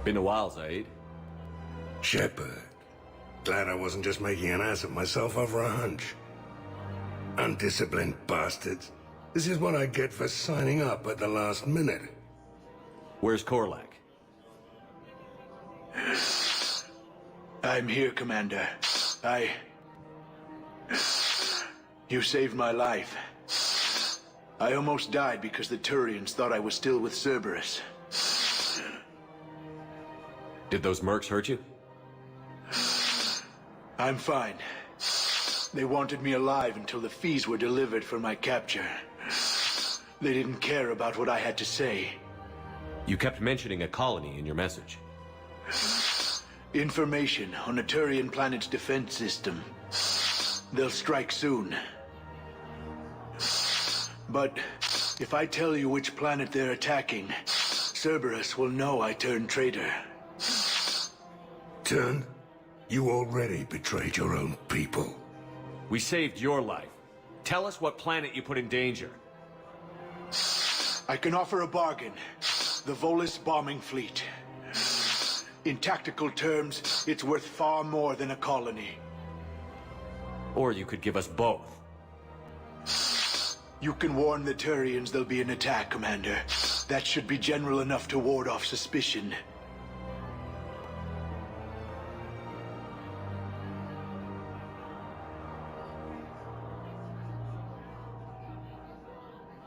Been a while, Zaid. Shepard. Glad I wasn't just making an ass of myself over a hunch. Undisciplined bastards. This is what I get for signing up at the last minute. Where's Korlak? I'm here, Commander. You saved my life. I almost died because the Turians thought I was still with Cerberus. Did those mercs hurt you? I'm fine. They wanted me alive until the fees were delivered for my capture. They didn't care about what I had to say. You kept mentioning a colony in your message. Information on a Turian planet's defense system. They'll strike soon. But if I tell you which planet they're attacking, Cerberus will know I turned traitor. Turn? You already betrayed your own people. We saved your life. Tell us what planet you put in danger. I can offer a bargain. The Volus bombing fleet. In tactical terms, it's worth far more than a colony. Or you could give us both. You can warn the Turians there'll be an attack, Commander. That should be general enough to ward off suspicion.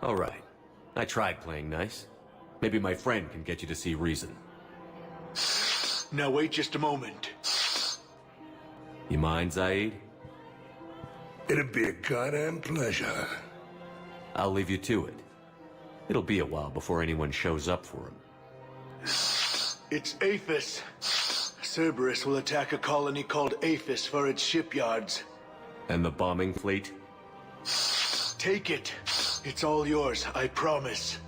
All right. I tried playing nice. Maybe my friend can get you to see reason. Now wait just a moment. You mind, Zaid? It'd be a goddamn pleasure. I'll leave you to it. It'll be a while before anyone shows up for him. It's Aphis. Cerberus will attack a colony called Aphis for its shipyards. And the bombing fleet? Take it. It's all yours, I promise.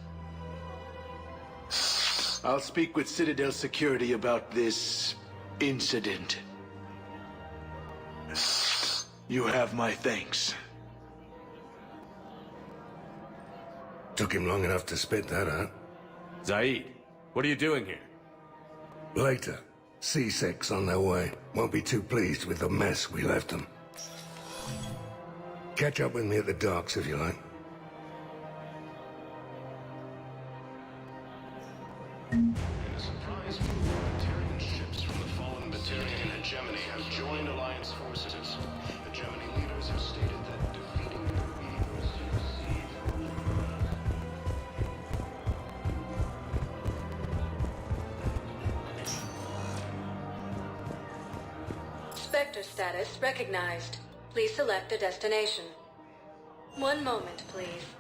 I'll speak with Citadel Security about this incident. You have my thanks. Took him long enough to spit that out. Zaid, what are you doing here? Later. C6 on their way. Won't be too pleased with the mess we left them. Catch up with me at the docks if you like. In a surprise move, Batarian ships from the fallen Batarian hegemony have joined Alliance forces. Hegemony leaders have stated that defeating their eagles to succeed. Spectre status recognized. Please select a destination. One moment, please.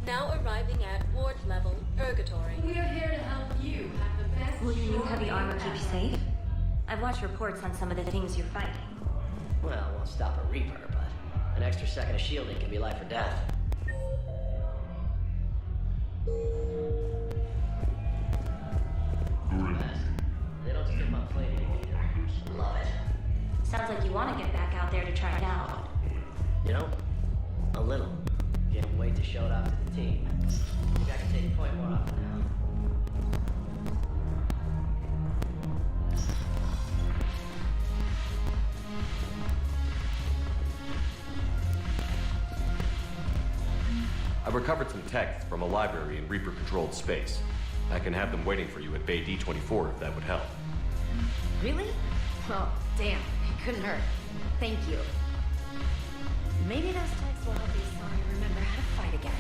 Now arriving at Ward's level, Purgatory. We are here to help you have the best. Will your new heavy armor keep you safe? I've watched reports on some of the things you're fighting. Well, won't stop a Reaper, but An extra second of shielding can be life or death. They don't skip on plating either. Love it. Sounds like you want to get back out there to try it out. You know, a little. Can't wait to show it off to the team. Maybe I can take point more often now. I recovered some texts from a library in Reaper-controlled space. I can have them waiting for you at Bay D24 if that would help. Really? Oh, damn. It couldn't hurt. Thank you. Maybe those texts will help you slowly remember how to fight again.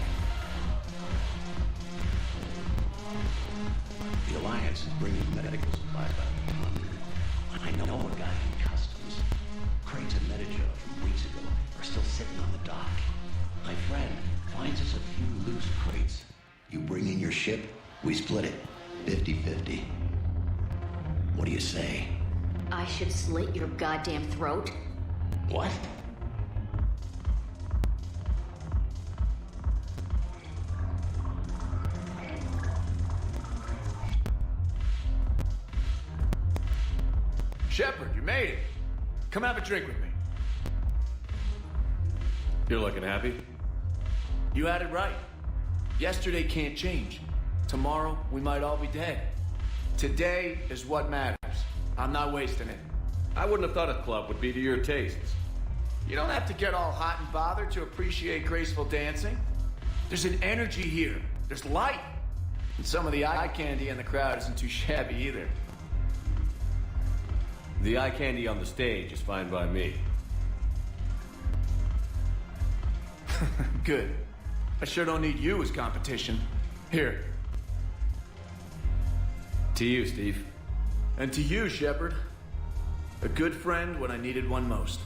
The Alliance is bringing medical supplies by the ton. I know a guy in customs. Crates of Medijo from weeks ago are still sitting on the dock. My friend finds us a few loose crates. You bring in your ship, we split it. 50-50. What do you say? I should slit your goddamn throat? What? Shepard, you made it. Come have a drink with me. You're looking happy? You had it right. Yesterday can't change. Tomorrow, we might all be dead. Today is what matters. I'm not wasting it. I wouldn't have thought a club would be to your tastes. You don't have to get all hot and bothered to appreciate graceful dancing. There's an energy here. There's light. And some of the eye candy in the crowd isn't too shabby either. The eye candy on the stage is fine by me. Good. I sure don't need you as competition. Here. To you, Steve. And to you, Shepard. A good friend when I needed one most.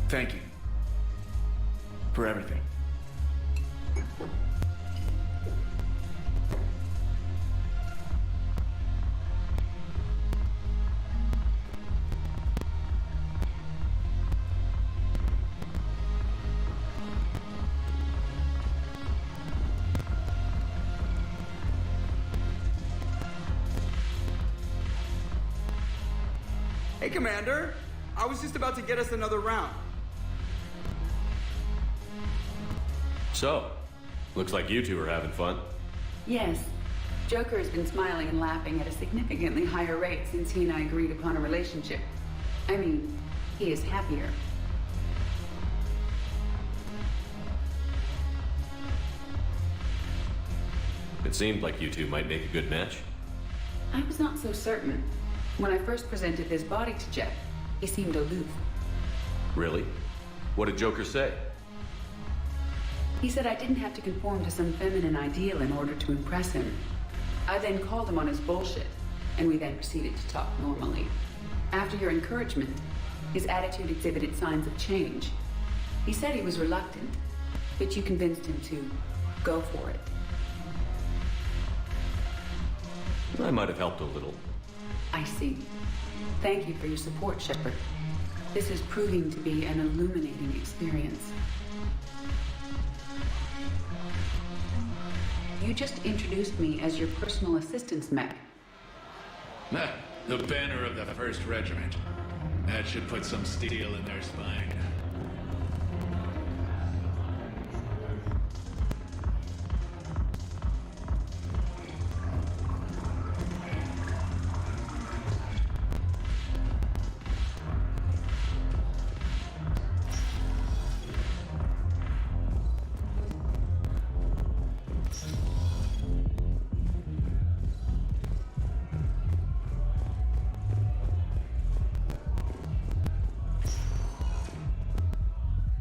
Thank you. For everything. Hey, Commander. I was just about to get us another round. So, looks like you two are having fun. Yes. Joker has been smiling and laughing at a significantly higher rate since he and I agreed upon a relationship. I mean, he is happier. It seemed like you two might make a good match. I was not so certain. When I first presented his body to Jeff, he seemed aloof. Really? What did Joker say? He said I didn't have to conform to some feminine ideal in order to impress him. I then called him on his bullshit, and we then proceeded to talk normally. After your encouragement, his attitude exhibited signs of change. He said he was reluctant, but you convinced him to go for it. I might have helped a little. I see. Thank you for your support, Shepard. This is proving to be an illuminating experience. You just introduced me as your personal assistance mech. The banner of the 1st Regiment. That should put some steel in their spine.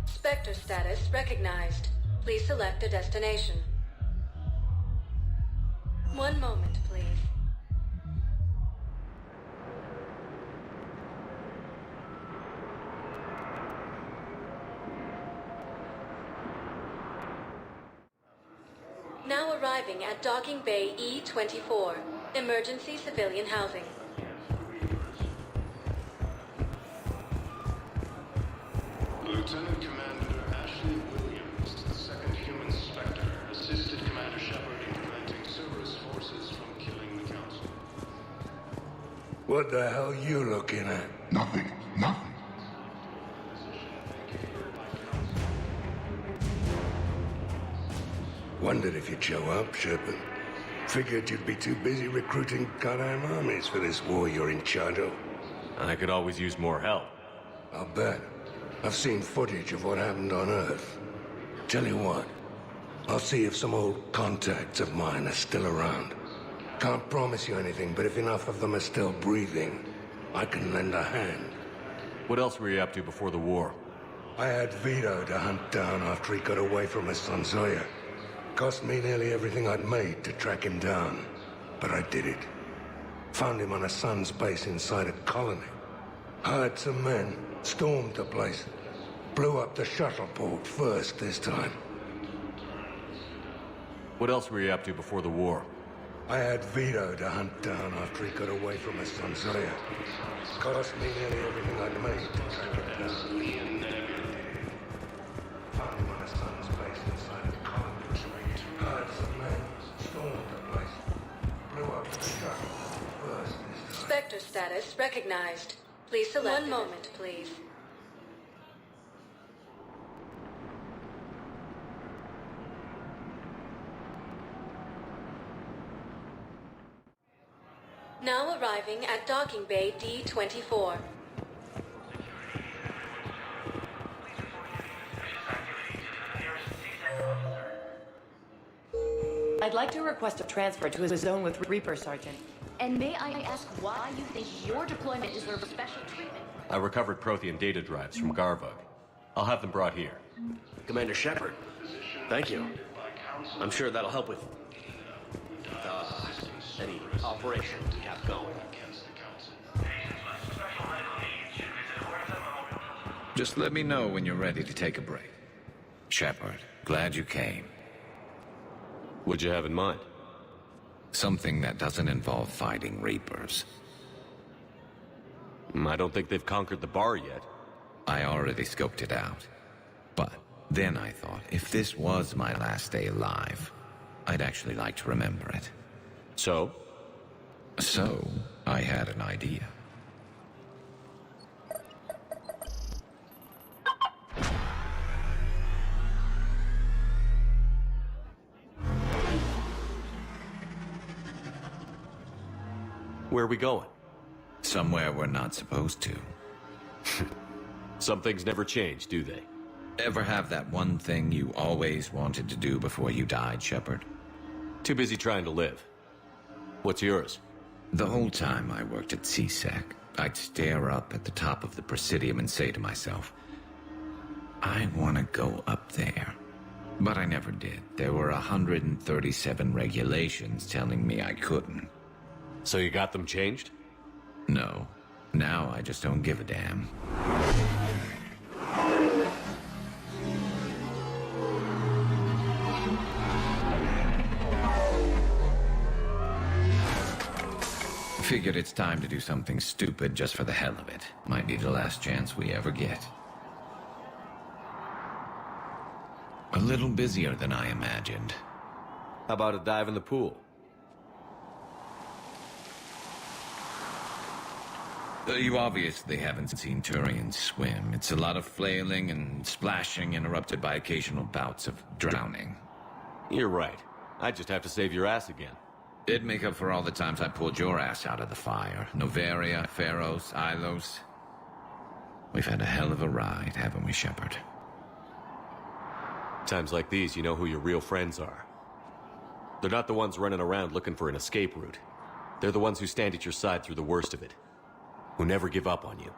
Spectre status recognized. Please select a destination. One moment, please. Now arriving at Docking Bay E-24, emergency civilian housing. Lieutenant Commander Ash What the hell you looking at? Nothing. Nothing. Wondered if you'd show up, Shepard. Figured you'd be too busy recruiting goddamn armies for this war you're in charge of. I could always use more help. I'll bet. I've seen footage of what happened on Earth. Tell you what, I'll see if some old contacts of mine are still around. Can't promise you anything, but if enough of them are still breathing, I can lend a hand. What else were you up to before the war? I had Vito to hunt down after he got away from his son Zoya. Cost me nearly everything I'd made to track him down, but I did it. Found him on a sun's base inside a colony. Hired some men, stormed the place. Blew up the shuttle port first this time. What else were you up to before the war? I had Vito to hunt down after he got away from his son Zoya. Cost me nearly everything I'd made to track him down. Found him on a sun's base inside a colony. Hired some men, stormed the place. Blew up the shuttle first this time. Spectre status recognized. Please select. One moment, please. Now arriving at docking bay D-24. I'd like to request a transfer to a zone with Reaper, Sergeant. And may I ask why you think your deployment deserves special treatment? I recovered Prothean data drives from Garvug. I'll have them brought here. Commander Shepard, thank you. I'm sure that'll help with any operation we have going. Just let me know when you're ready to take a break. Shepard, glad you came. What'd you have in mind? Something that doesn't involve fighting Reapers. I don't think they've conquered the bar yet. I already scoped it out. But then I thought, if this was my last day alive, I'd actually like to remember it. So? So, I had an idea. Where are we going? Somewhere we're not supposed to. Some things never change, do they? Ever have that one thing you always wanted to do before you died, Shepard? Too busy trying to live. What's yours? The whole time I worked at CSEC, I'd stare up at the top of the Presidium and say to myself, I want to go up there. But I never did. There were 137 regulations telling me I couldn't. So you got them changed? No. Now I just don't give a damn. Figured it's time to do something stupid just for the hell of it. Might be the last chance we ever get. A little busier than I imagined. How about a dive in the pool? You obviously haven't seen Turians swim. It's a lot of flailing and splashing, interrupted by occasional bouts of drowning. You're right. I just have to save your ass again. It'd make up for all the times I pulled your ass out of the fire. Noveria, Pharos, Ilos. We've had a hell of a ride, haven't we, Shepard? Times like these, you know who your real friends are. They're not the ones running around looking for an escape route. They're the ones who stand at your side through the worst of it. Who never give up on you.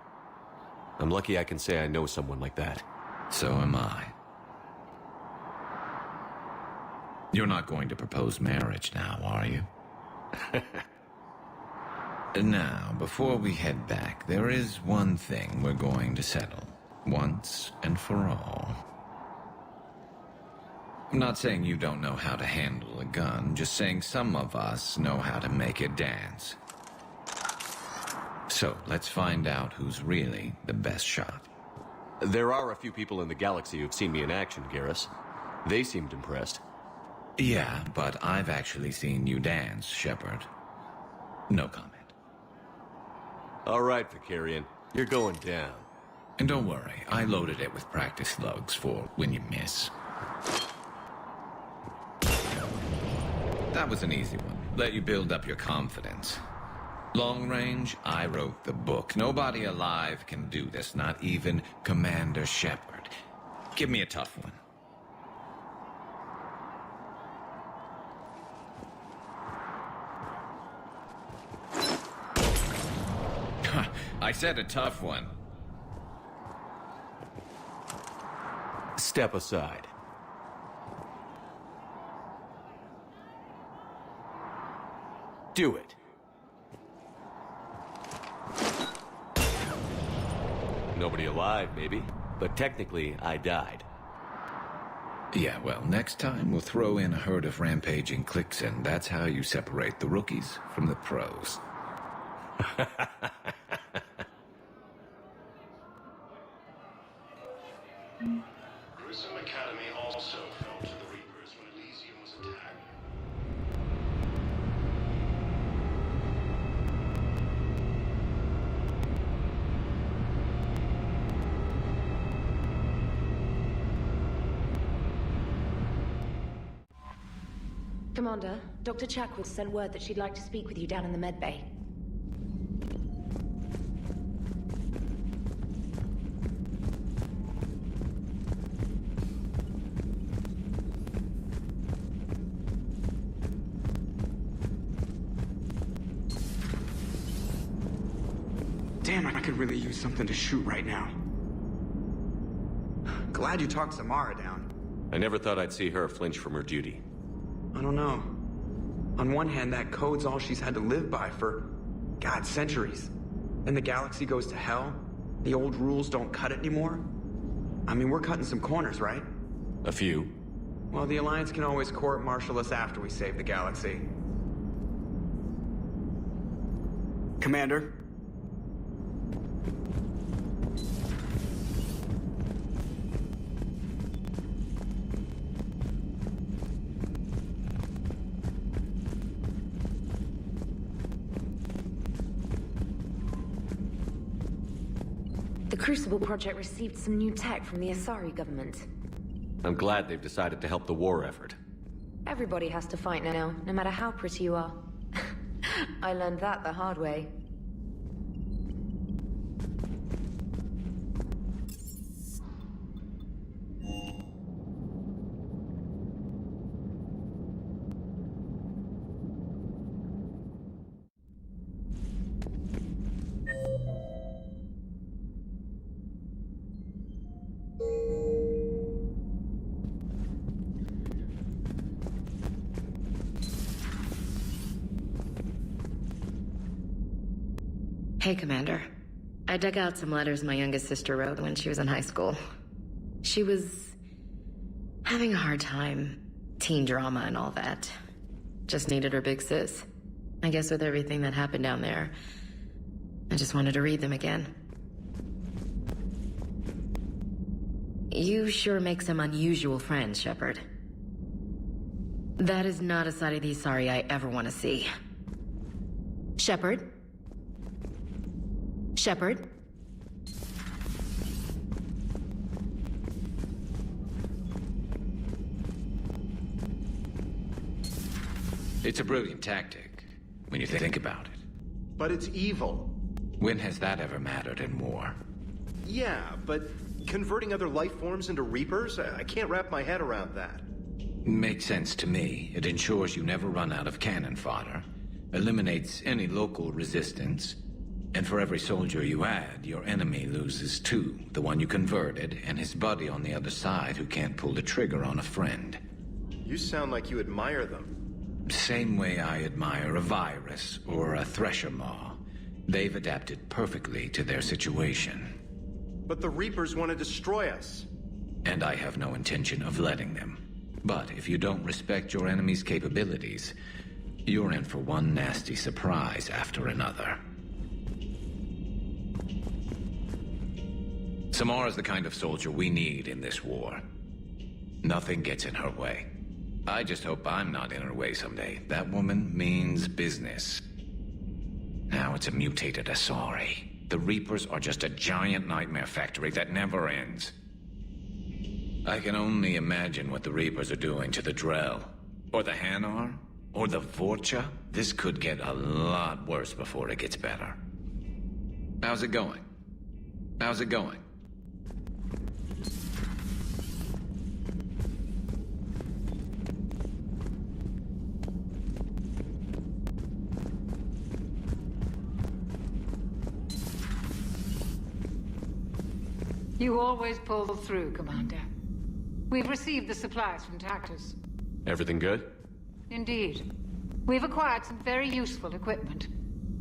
I'm lucky I can say I know someone like that. So am I. You're not going to propose marriage now, are you? Now, before we head back, there is one thing we're going to settle. Once and for all. I'm not saying you don't know how to handle a gun, just saying some of us know how to make it dance. So, let's find out who's really the best shot. There are a few people in the galaxy who've seen me in action, Garrus. They seemed impressed. Yeah, but I've actually seen you dance, Shepard. No comment. All right, Vicarian. You're going down. And don't worry, I loaded it with practice slugs for when you miss. That was an easy one. Let you build up your confidence. Long range, I wrote the book. Nobody alive can do this, not even Commander Shepard. Give me a tough one. I said a tough one. Step aside. Do it. Nobody alive, maybe. But technically, I died. Yeah, well, next time we'll throw in a herd of rampaging cliques, and that's how you separate the rookies from the pros. Grissom Academy also fell to the Reapers when Elysium was attacked. Commander, Dr. Chackwood sent word that she'd like to speak with you down in the med bay. Damn, I could really use something to shoot right now. Glad you talked Samara down. I never thought I'd see her flinch from her duty. I don't know. On one hand, that code's all she's had to live by for, God, centuries. Then the galaxy goes to hell. The old rules don't cut it anymore. I mean, we're cutting some corners, right? A few. Well, the Alliance can always court-martial us after we save the galaxy. Commander? The Crucible Project received some new tech from the Asari government. I'm glad they've decided to help the war effort. Everybody has to fight now, no matter how pretty you are. I learned that the hard way. Hey, Commander. I dug out some letters my youngest sister wrote when she was in high school. She was having a hard time. Teen drama and all that. Just needed her big sis. I guess with everything that happened down there, I just wanted to read them again. You sure make some unusual friends, Shepard. That is not a side of the Asari I ever want to see. Shepard? Shepard? It's a brilliant tactic, when you think about it. But it's evil. When has that ever mattered in war? Yeah, but converting other life forms into Reapers? I can't wrap my head around that. Makes sense to me. It ensures you never run out of cannon fodder, eliminates any local resistance, and for every soldier you add, your enemy loses two. The one you converted, and his buddy on the other side who can't pull the trigger on a friend. You sound like you admire them. Same way I admire a virus or a thresher maw. They've adapted perfectly to their situation. But the Reapers want to destroy us. And I have no intention of letting them. But if you don't respect your enemy's capabilities, you're in for one nasty surprise after another. Samara's the kind of soldier we need in this war. Nothing gets in her way. I just hope I'm not in her way someday. That woman means business. Now it's a mutated Asari. The Reapers are just a giant nightmare factory that never ends. I can only imagine what the Reapers are doing to the Drell, or the Hanar, or the Vorcha. This could get a lot worse before it gets better. How's it going? How's it going? You always pull through, Commander. We've received the supplies from Tactus. Everything good? Indeed. We've acquired some very useful equipment.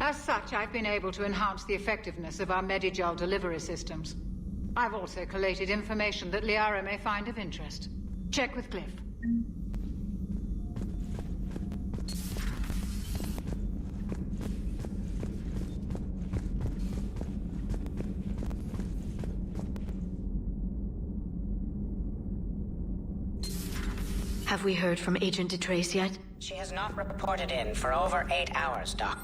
As such, I've been able to enhance the effectiveness of our Medigel delivery systems. I've also collated information that Liara may find of interest. Check with Cliff. Have we heard from Agent DeTrace yet? She has not reported in for over 8 hours, Doc.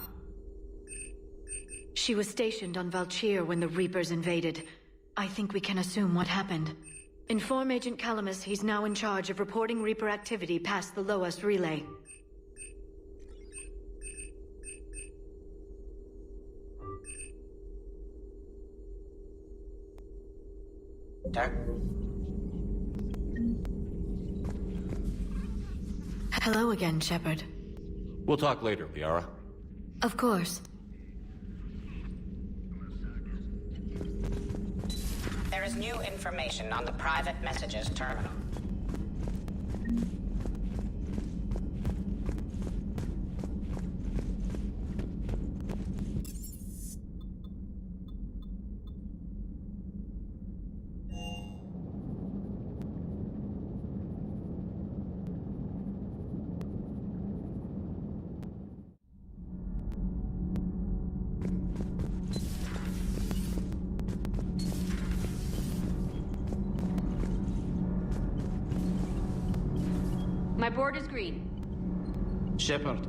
She was stationed on Valchir when the Reapers invaded. I think we can assume what happened. Inform Agent Calamus he's now in charge of reporting Reaper activity past the Loas relay. Doc? Hello again, Shepard. We'll talk later, Liara. Of course. There is new information on the private messages terminal. My board is green. Shepard.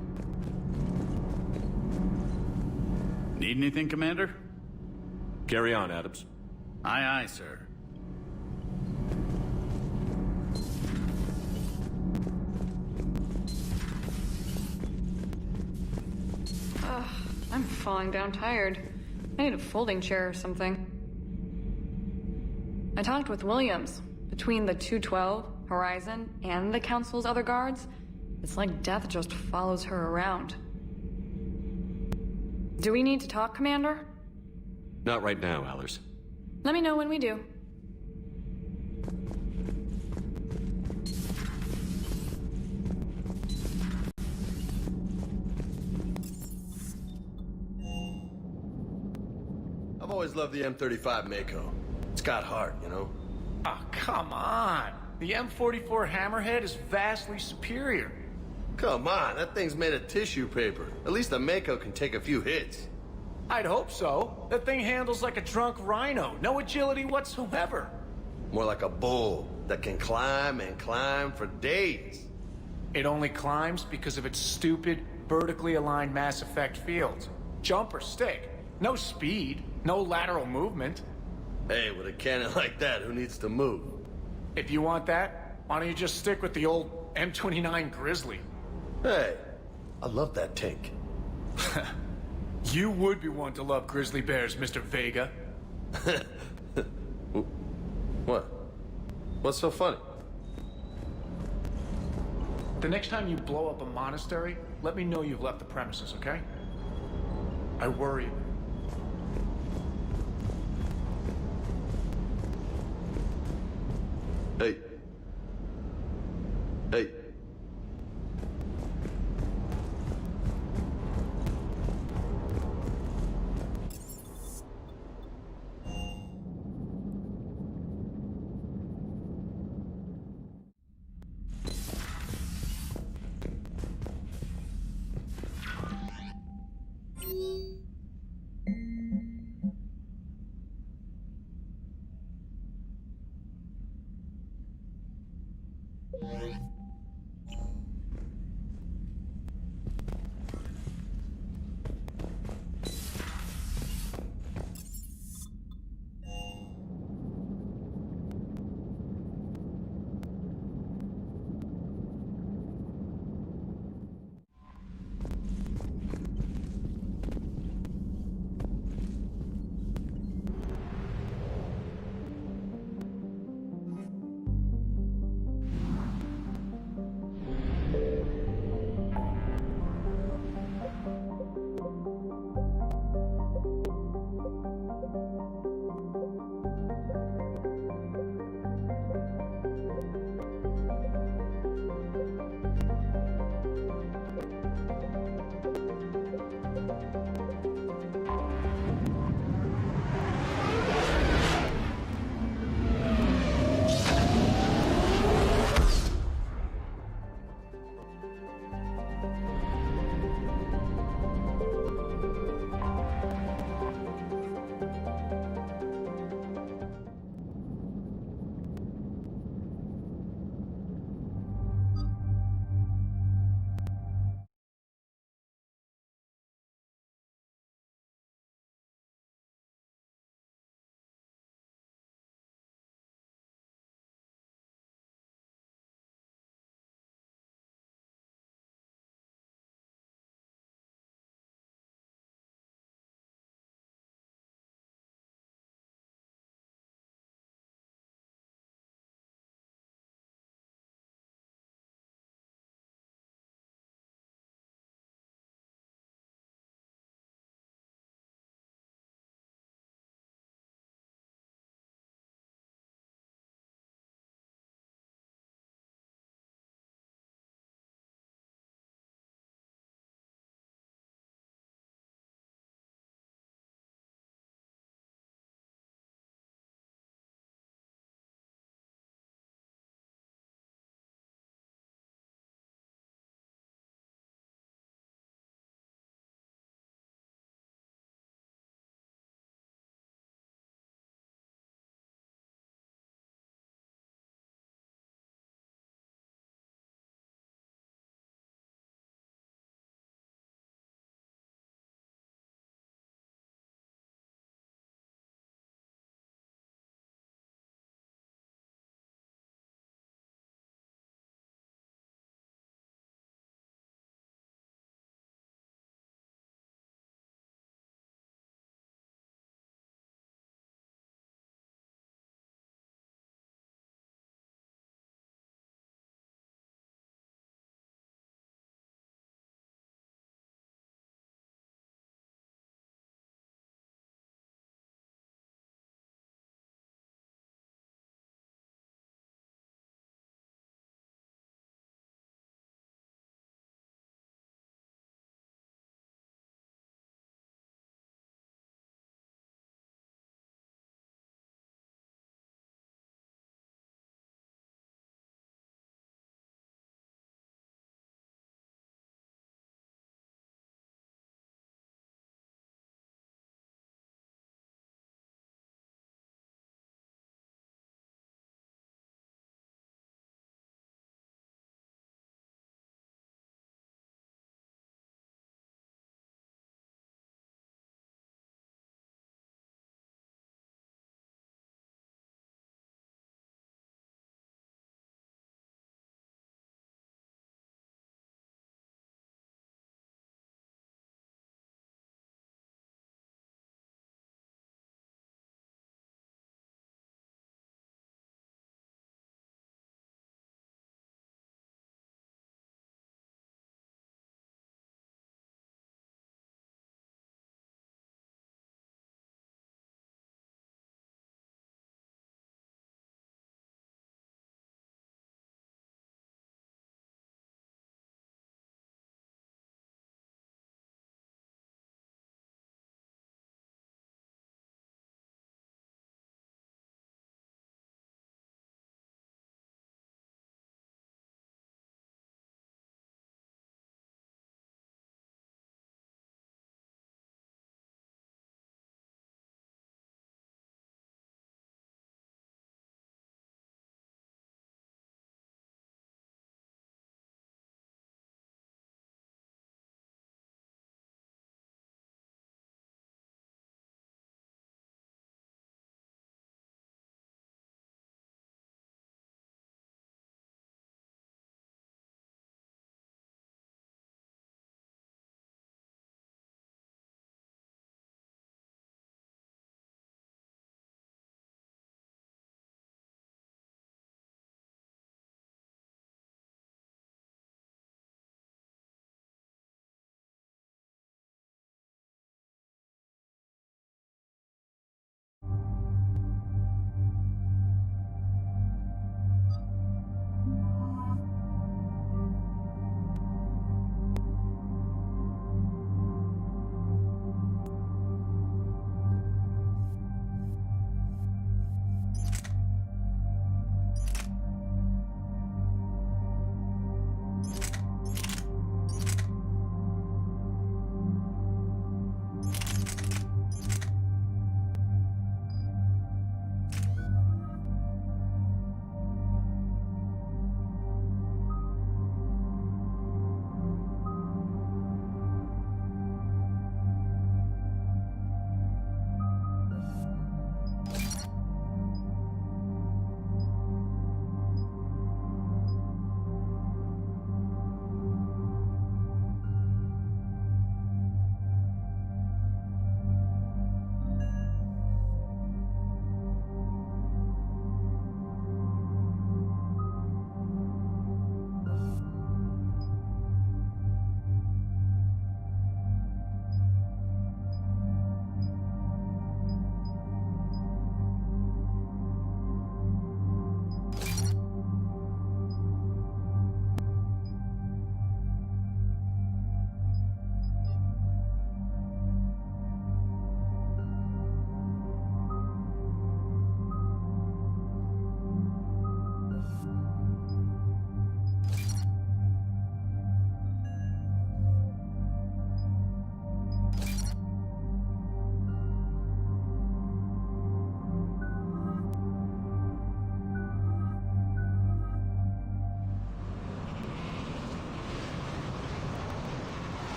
Need anything, Commander? Carry on, Adams. Aye, aye, sir. I'm falling down tired. I need a folding chair or something. I talked with Williams. Between the 212, Horizon, and the Council's other guards, it's like death just follows her around. Do we need to talk, Commander? Not right now, Allers. Let me know when we do. I've always loved the M35 Mako. It's got heart, you know? Oh, come on. The M44 Hammerhead is vastly superior. Come on, that thing's made of tissue paper. At least the Mako can take a few hits. I'd hope so. That thing handles like a drunk rhino. No agility whatsoever. More like a bull that can climb and climb for days. It only climbs because of its stupid, vertically aligned Mass Effect fields. Jump or stick. No speed. No lateral movement. Hey, with a cannon like that, who needs to move? If you want that, why don't you just stick with the old M29 Grizzly? Hey, I love that tank. You would be one to love grizzly bears, Mr. Vega. What? What's so funny? The next time you blow up a monastery, let me know you've left the premises, okay? I worry. Hey. Hey.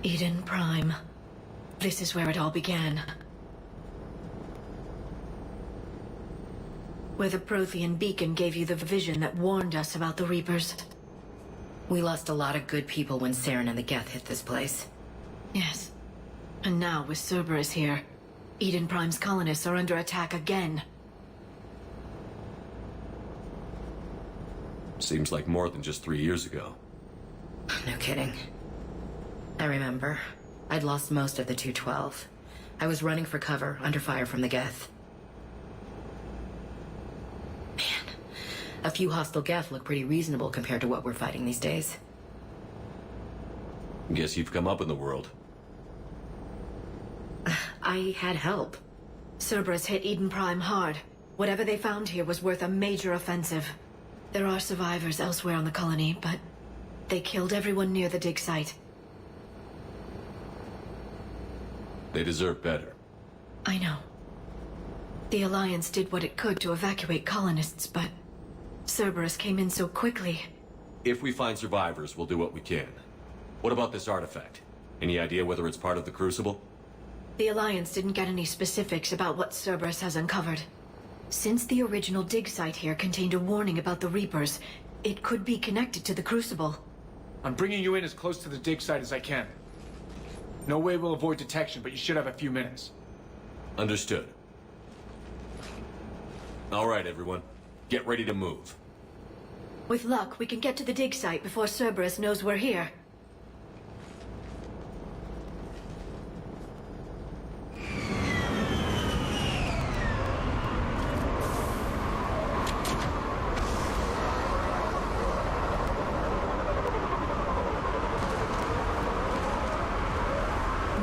Eden Prime. This is where it all began. Where the Prothean beacon gave you the vision that warned us about the Reapers. We lost a lot of good people when Saren and the Geth hit this place. Yes. And now, with Cerberus here, Eden Prime's colonists are under attack again. Seems like more than just 3 years ago. No kidding. I remember. I'd lost most of the 212. I was running for cover, under fire from the Geth. Man, a few hostile Geth look pretty reasonable compared to what we're fighting these days. Guess you've come up in the world. I had help. Cerberus hit Eden Prime hard. Whatever they found here was worth a major offensive. There are survivors elsewhere on the colony, but they killed everyone near the dig site. They deserve better. I know. The Alliance did what it could to evacuate colonists, but Cerberus came in so quickly. If we find survivors, we'll do what we can. What about this artifact? Any idea whether it's part of the Crucible? The Alliance didn't get any specifics about what Cerberus has uncovered. Since the original dig site here contained a warning about the Reapers, it could be connected to the Crucible. I'm bringing you in as close to the dig site as I can. No way we'll avoid detection, but you should have a few minutes. Understood. All right, everyone. Get ready to move. With luck, we can get to the dig site before Cerberus knows we're here.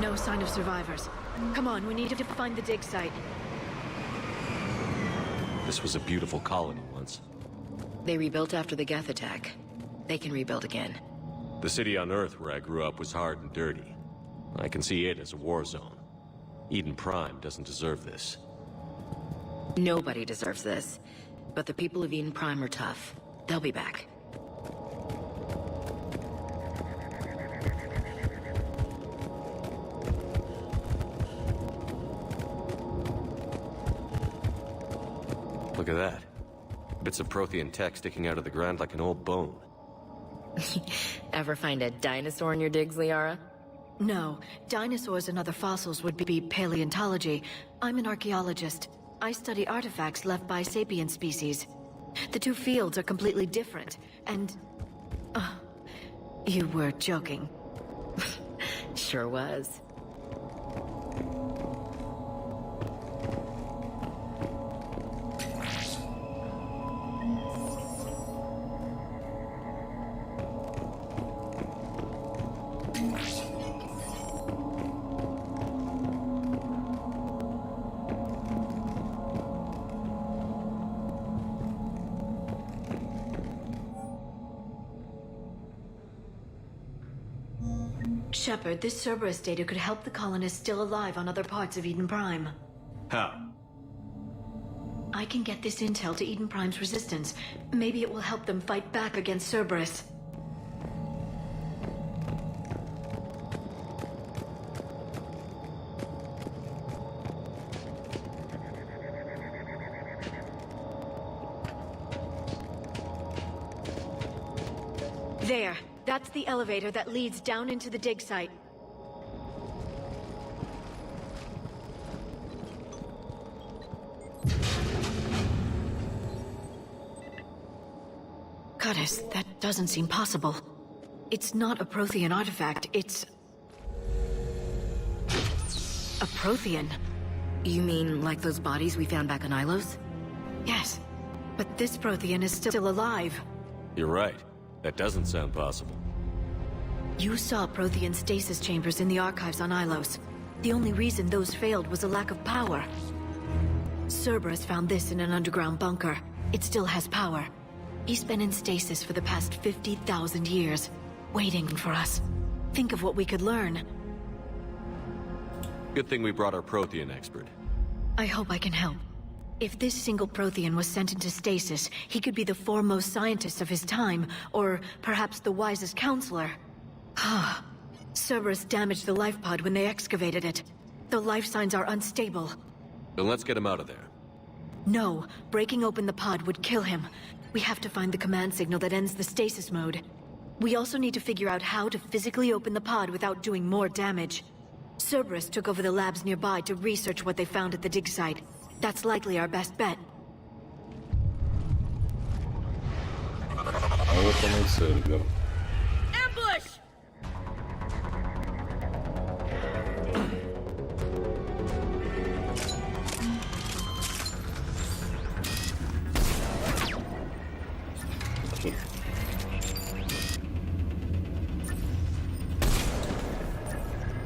No sign of survivors. Come on, we need to find the dig site. This was a beautiful colony once. They rebuilt after the Geth attack. They can rebuild again. The city on Earth where I grew up was hard and dirty. I can see it as a war zone. Eden Prime doesn't deserve this. Nobody deserves this. But the people of Eden Prime are tough. They'll be back. Look at that. Bits of Prothean tech sticking out of the ground like an old bone. Ever find a dinosaur in your digs, Liara? No. Dinosaurs and other fossils would be paleontology. I'm an archaeologist. I study artifacts left by sapient species. The two fields are completely different, and... you were joking. Sure was. Shepard, this Cerberus data could help the colonists still alive on other parts of Eden Prime. How? I can get this intel to Eden Prime's resistance. Maybe it will help them fight back against Cerberus. There. That's the elevator that leads down into the dig site. Goddess, that doesn't seem possible. It's not a Prothean artifact, it's... a Prothean. You mean like those bodies we found back on Ilos? Yes, but this Prothean is still alive. You're right. That doesn't sound possible. You saw Prothean stasis chambers in the archives on Ilos. The only reason those failed was a lack of power. Cerberus found this in an underground bunker. It still has power. He's been in stasis for the past 50,000 years, waiting for us. Think of what we could learn. Good thing we brought our Prothean expert. I hope I can help. If this single Prothean was sent into stasis, he could be the foremost scientist of his time, or perhaps the wisest counselor. Cerberus damaged the life pod when they excavated it. The life signs are unstable. Then let's get him out of there. No, breaking open the pod would kill him. We have to find the command signal that ends the stasis mode. We also need to figure out how to physically open the pod without doing more damage. Cerberus took over the labs nearby to research what they found at the dig site. That's likely our best bet. А вот он и Цербер. Ambush!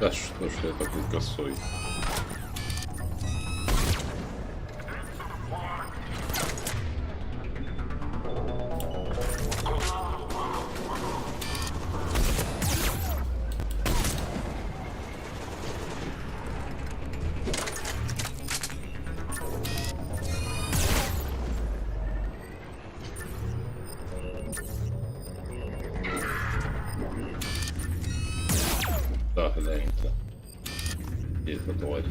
Да что ж я такой косой? Да, глянь-то. Есть на тварь.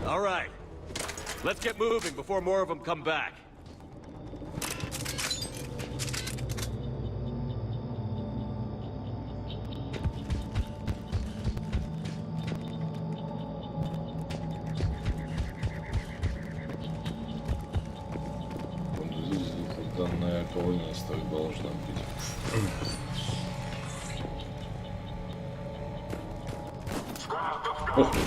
All right. Let's get moving before more of them come back. Данная колония должна быть. Ох ты.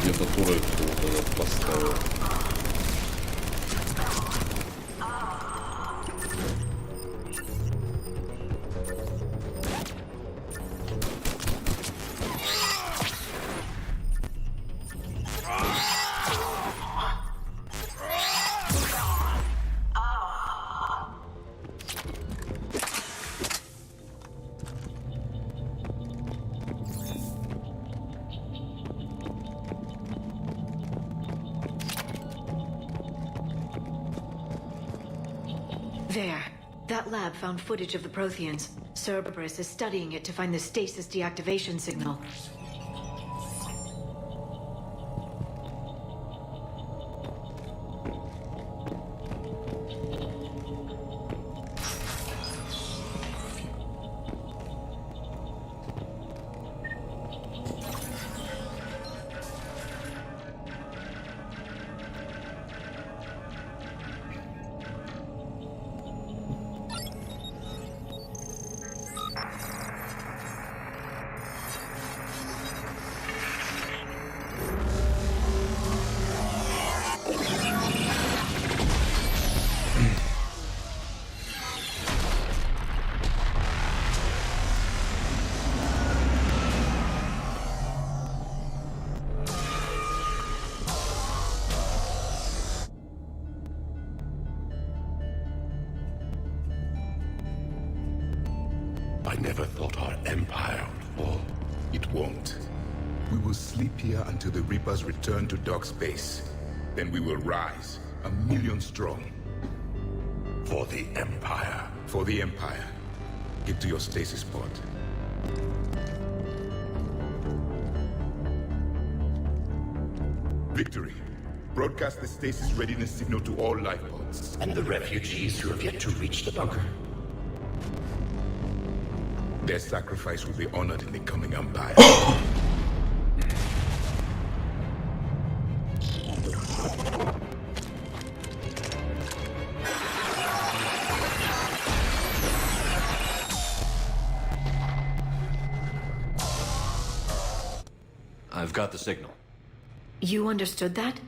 Где-то турель кто-то поставил. There. That lab found footage of the Protheans. Cerberus is studying it to find the stasis deactivation signal. I never thought our empire would fall. It won't. We will sleep here until the Reapers return to Doc Space. Then we will rise, 1,000,000 strong. For the Empire. For the Empire. Get to your stasis pod. Victory. Broadcast the stasis readiness signal to all life pods. And the refugees who have yet to reach the bunker. Their sacrifice will be honored in the coming Empire. I've got the signal. You understood that?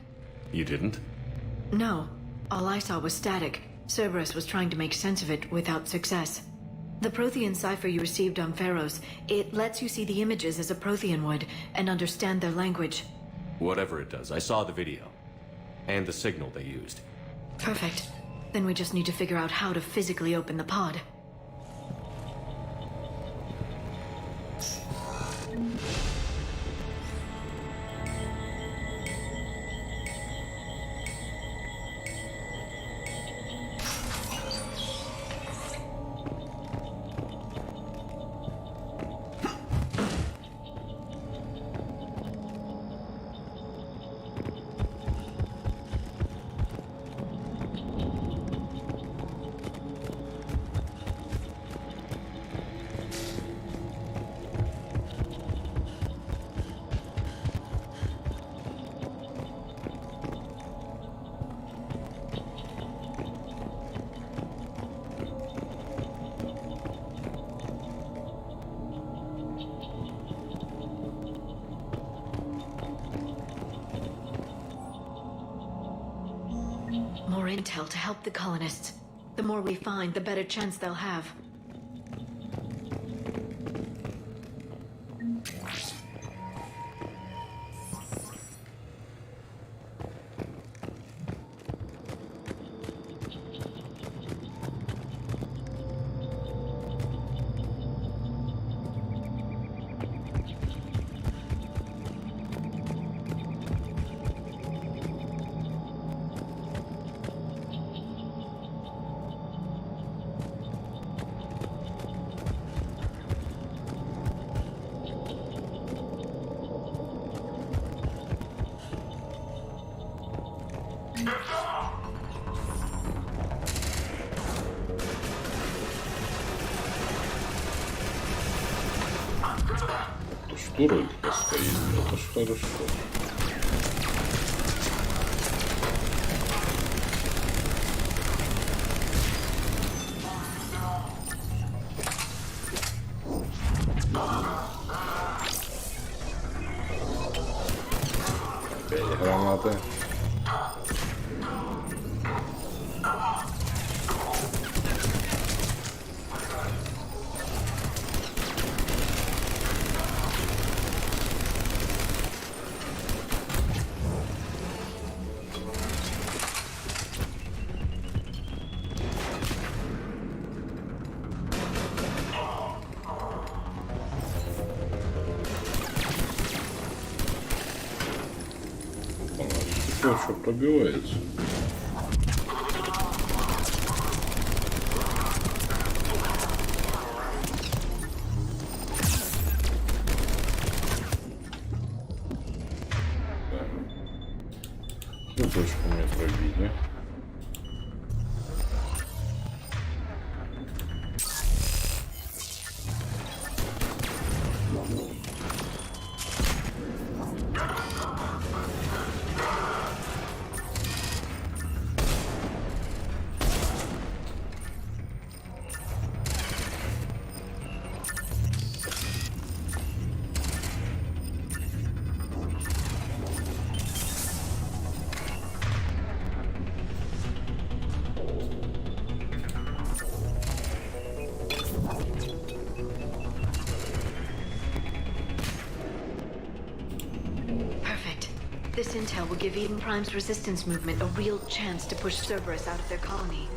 You didn't? No. All I saw was static. Cerberus was trying to make sense of it without success. The Prothean cipher you received on Pharaohs, it lets you see the images as a Prothean would, and understand their language. Whatever it does, I saw the video. And the signal they used. Perfect. Then we just need to figure out how to physically open the pod. More intel to help the colonists. The more we find, the better chance they'll have. Штурмка стоит, это ж хорошо. Опять гранаты. Что пробивается? Ну, точку мне пробили. This intel will give Eden Prime's resistance movement a real chance to push Cerberus out of their colony.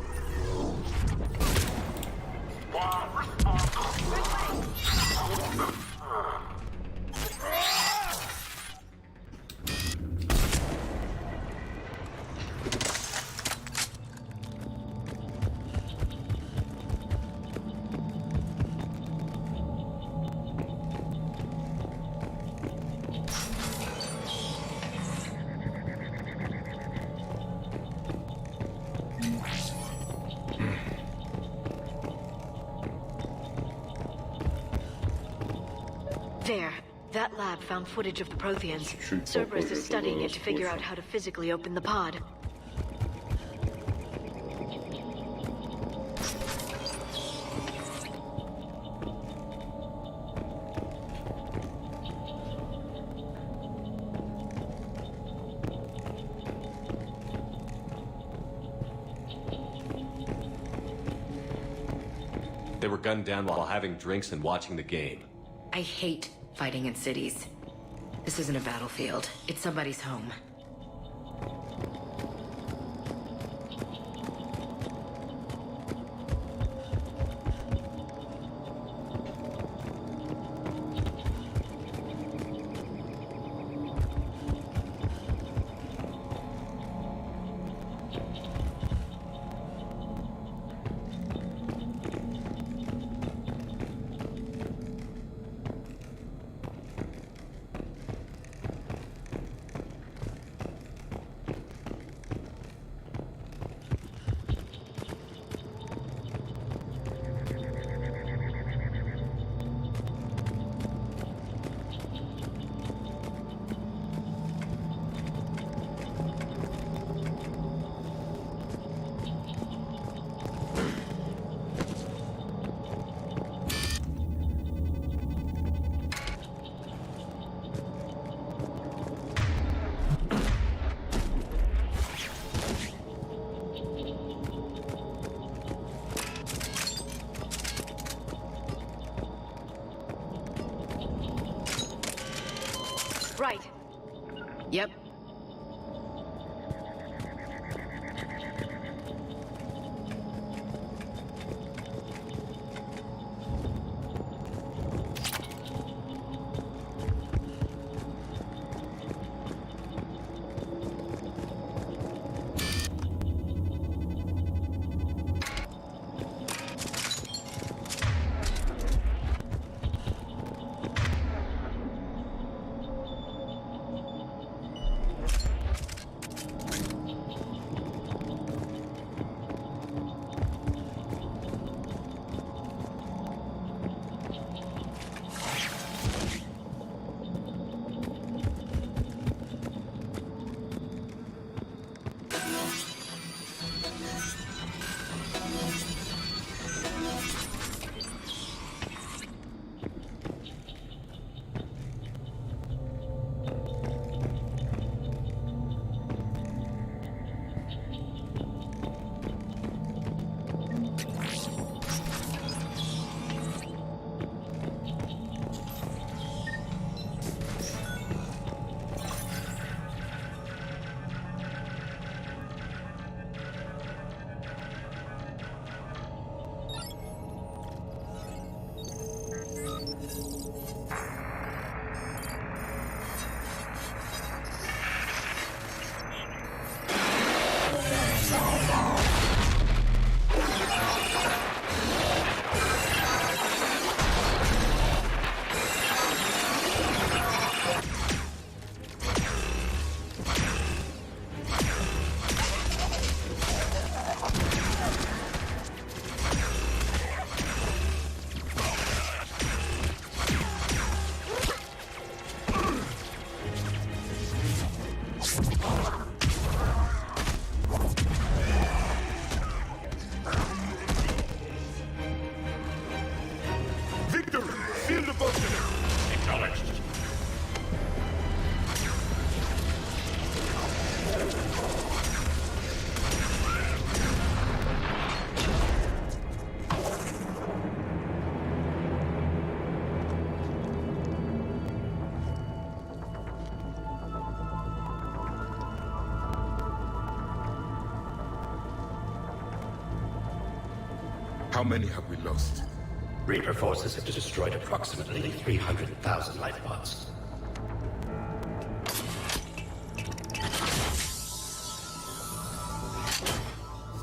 There. That lab found footage of the Protheans. Cerberus is studying it to figure out how to physically open the pod. They were gunned down while having drinks and watching the game. I hate fighting in cities. This isn't a battlefield. It's somebody's home. Right. Yep. How many have we lost? Reaper forces have destroyed approximately 300,000 life pods.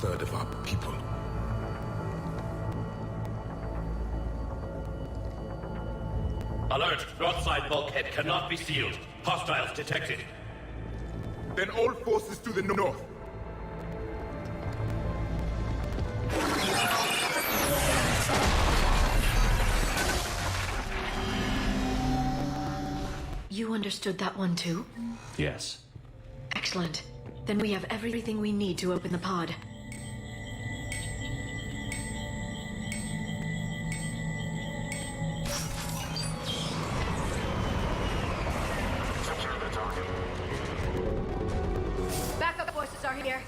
Third of our people. Alert! North side bulkhead cannot be sealed. Hostiles detected. Then all forces to the north. You understood that one too? Yes. Excellent. Then we have everything we need to open the pod. Backup forces are here.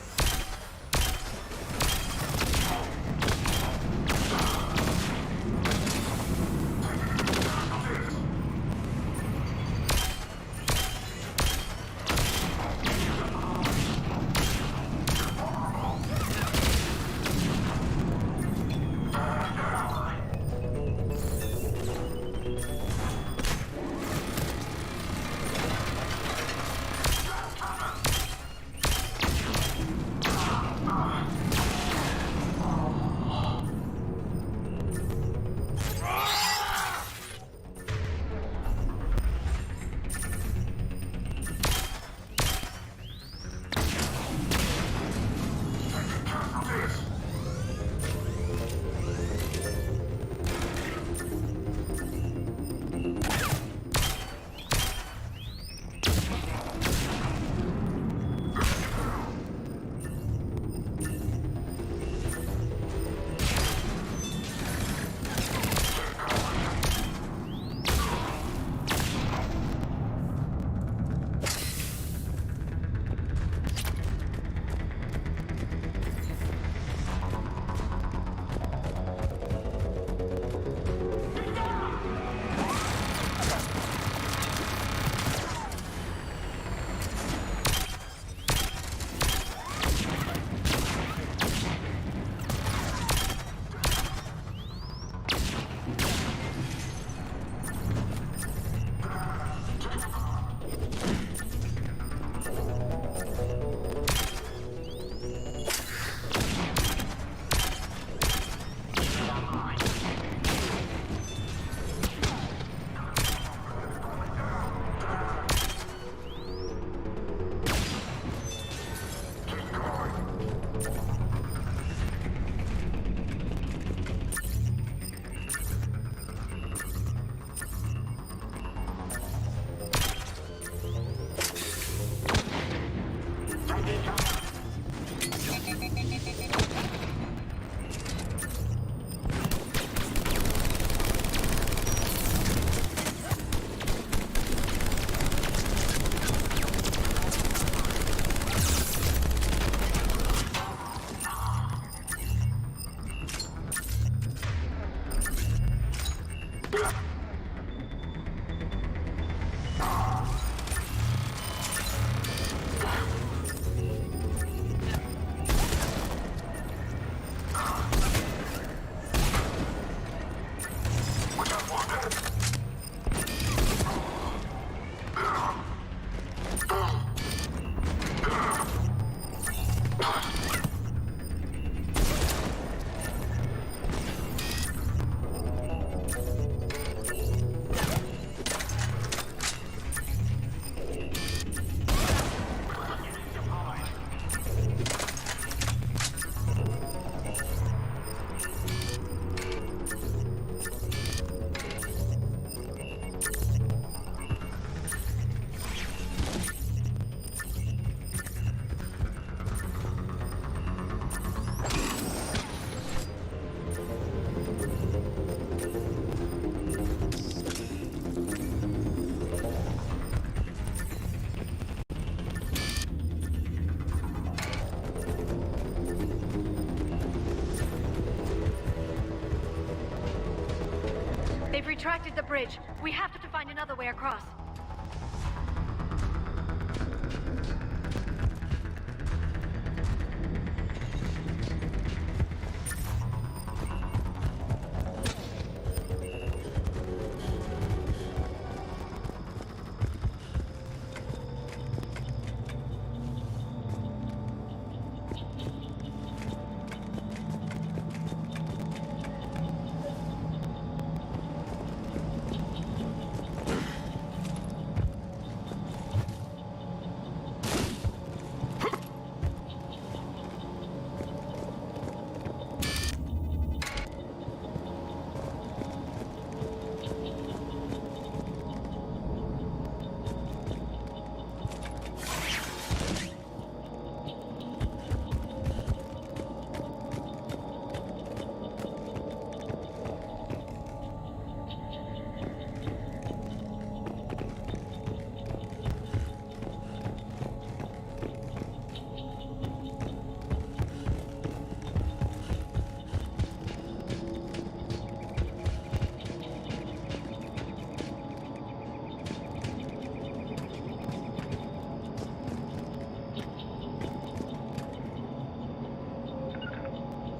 They've retracted the bridge. We have to find another way across.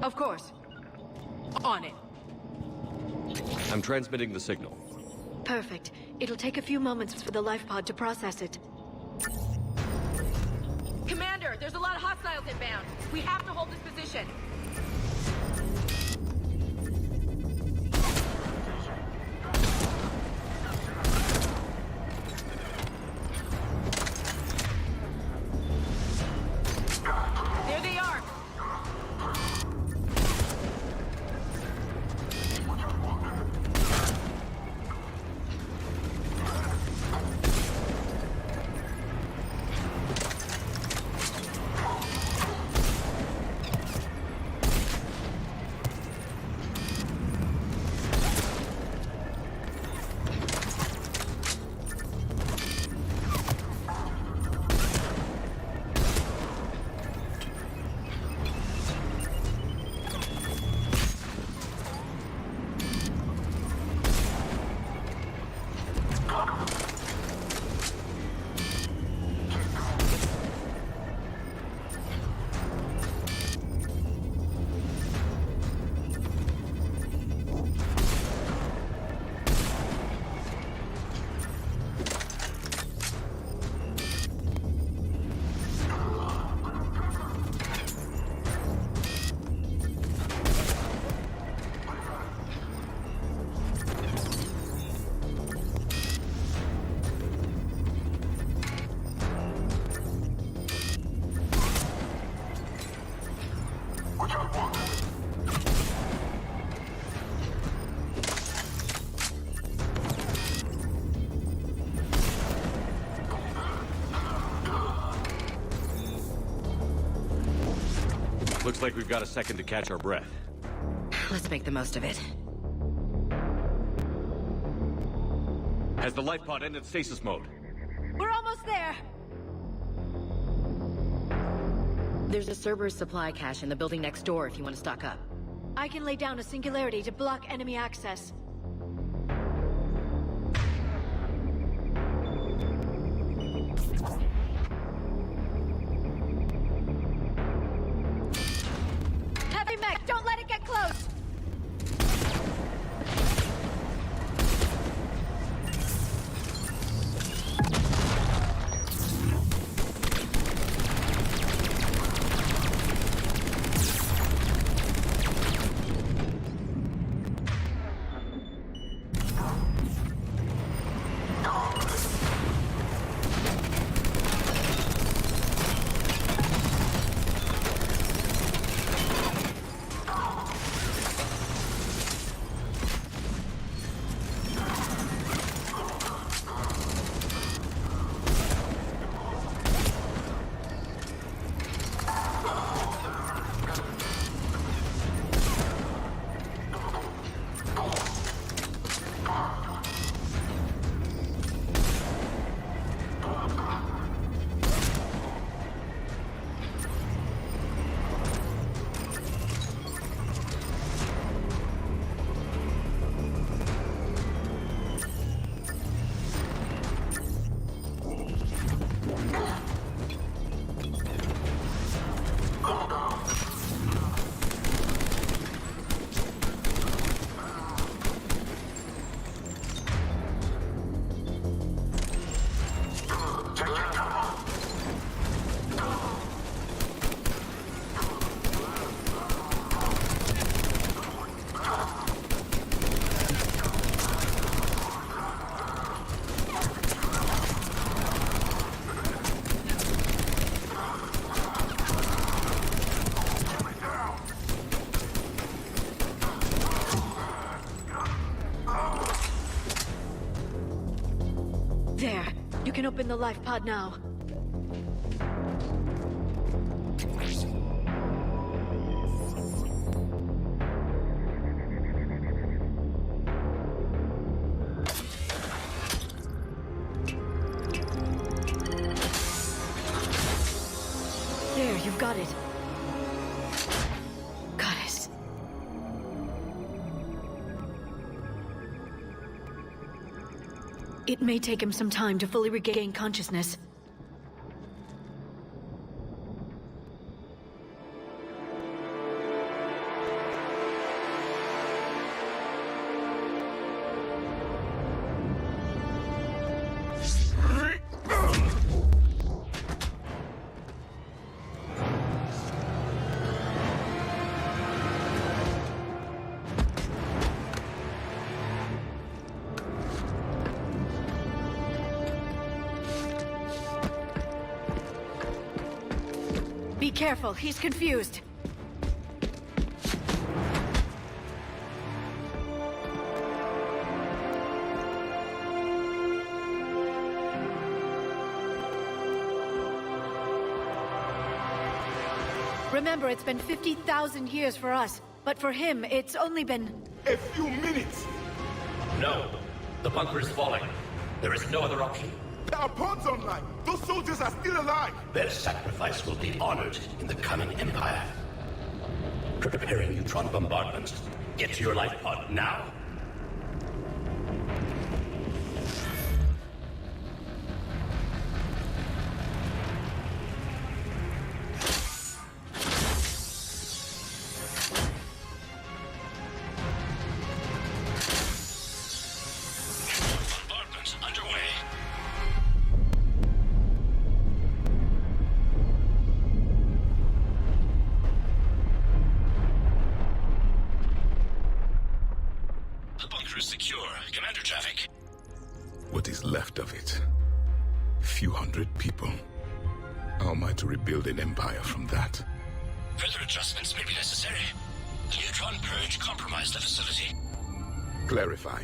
Of course. On it. I'm transmitting the signal. Perfect. It'll take a few moments for the life pod to process it. Commander, there's a lot of hostiles inbound. We have to hold this position. There they are. Looks like we've got a second to catch our breath. Let's make the most of it. Has the life pod ended stasis mode? We're almost there! There's a Cerberus supply cache in the building next door if you want to stock up. I can lay down a singularity to block enemy access. can open the life pod now. There, you've got it. Goddess. It may take him some time to fully regain consciousness. Be careful, he's confused. Remember, it's been 50,000 years for us, but for him, it's only been... A few minutes! No. The bunker is falling. There is no other option. There are pods online! Those soldiers are still alive! Their sacrifice will be honored in the coming Empire. Preparing neutron bombardments. Get to your life pod now. Bombardments underway. The bunker is secure. Commander traffic. What is left of it? A few hundred people. How am I to rebuild an empire from that? Further adjustments may be necessary. The neutron purge compromised the facility. Clarify.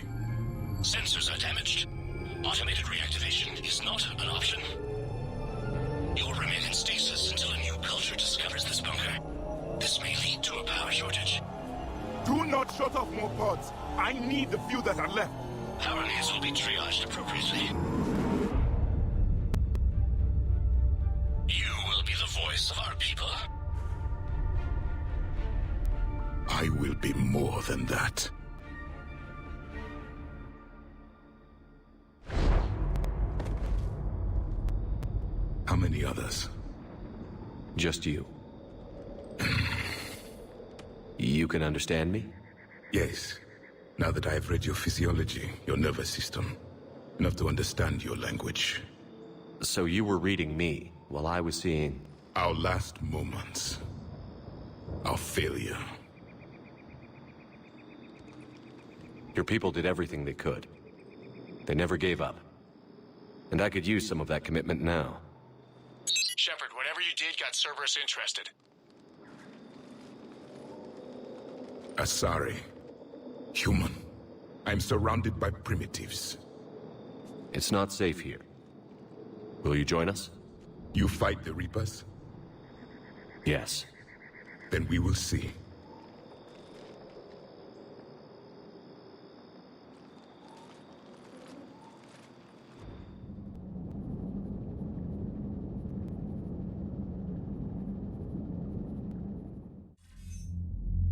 Sensors are damaged. Automated reactivation is not an option. You'll remain in stasis until a new culture discovers this bunker. This may lead to a power shortage. Do not shut off more pods. I need the few that are left. Power needs will be triaged appropriately. You will be the voice of our people. I will be more than that. How many others? Just you. You can understand me? Yes. Now that I have read your physiology, your nervous system, enough to understand your language. So you were reading me while I was seeing... Our last moments. Our failure. Your people did everything they could. They never gave up. And I could use some of that commitment now. Shepard, whatever you did got Cerberus interested. Asari. Human. I'm surrounded by primitives. It's not safe here. Will you join us? You fight the Reapers? Yes. Then we will see.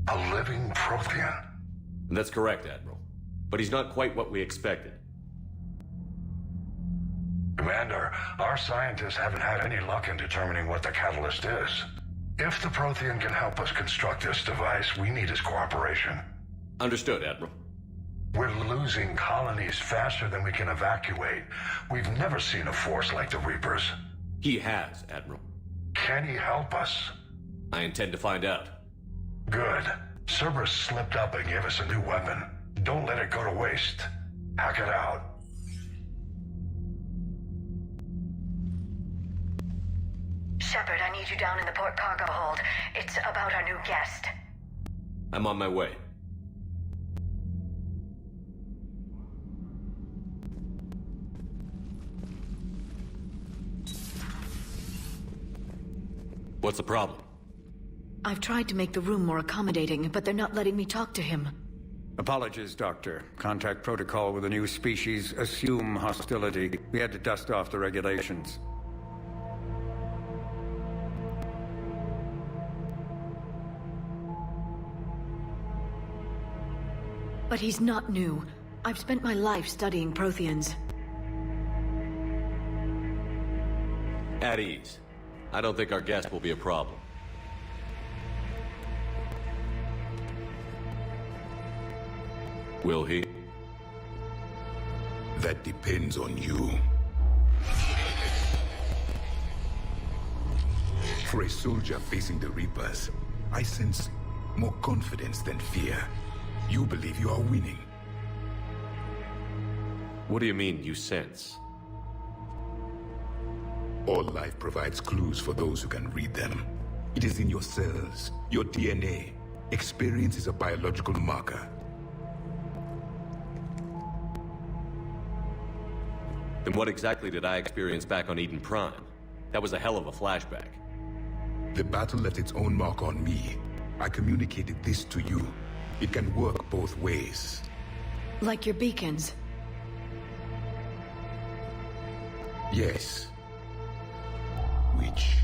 A living Prothean? That's correct, Admiral. But he's not quite what we expected. Commander, our scientists haven't had any luck in determining what the catalyst is. If the Prothean can help us construct this device, we need his cooperation. Understood, Admiral. We're losing colonies faster than we can evacuate. We've never seen a force like the Reapers. He has, Admiral. Can he help us? I intend to find out. Good. Cerberus slipped up and gave us a new weapon. Don't let it go to waste. Hack it out. Shepard, I need you down in the port cargo hold. It's about our new guest. I'm on my way. What's the problem? I've tried to make the room more accommodating, but they're not letting me talk to him. Apologies, Doctor. Contact protocol with a new species. Assume hostility. We had to dust off the regulations. But he's not new. I've spent my life studying Protheans. At ease. I don't think our guest will be a problem. Will he? That depends on you. For a soldier facing the Reapers, I sense more confidence than fear. You believe you are winning. What do you mean, you sense? All life provides clues for those who can read them. It is in your cells, your DNA. Experience is a biological marker. Then what exactly did I experience back on Eden Prime? That was a hell of a flashback. The battle left its own mark on me. I communicated this to you. It can work both ways. Like your beacons. Yes. Which?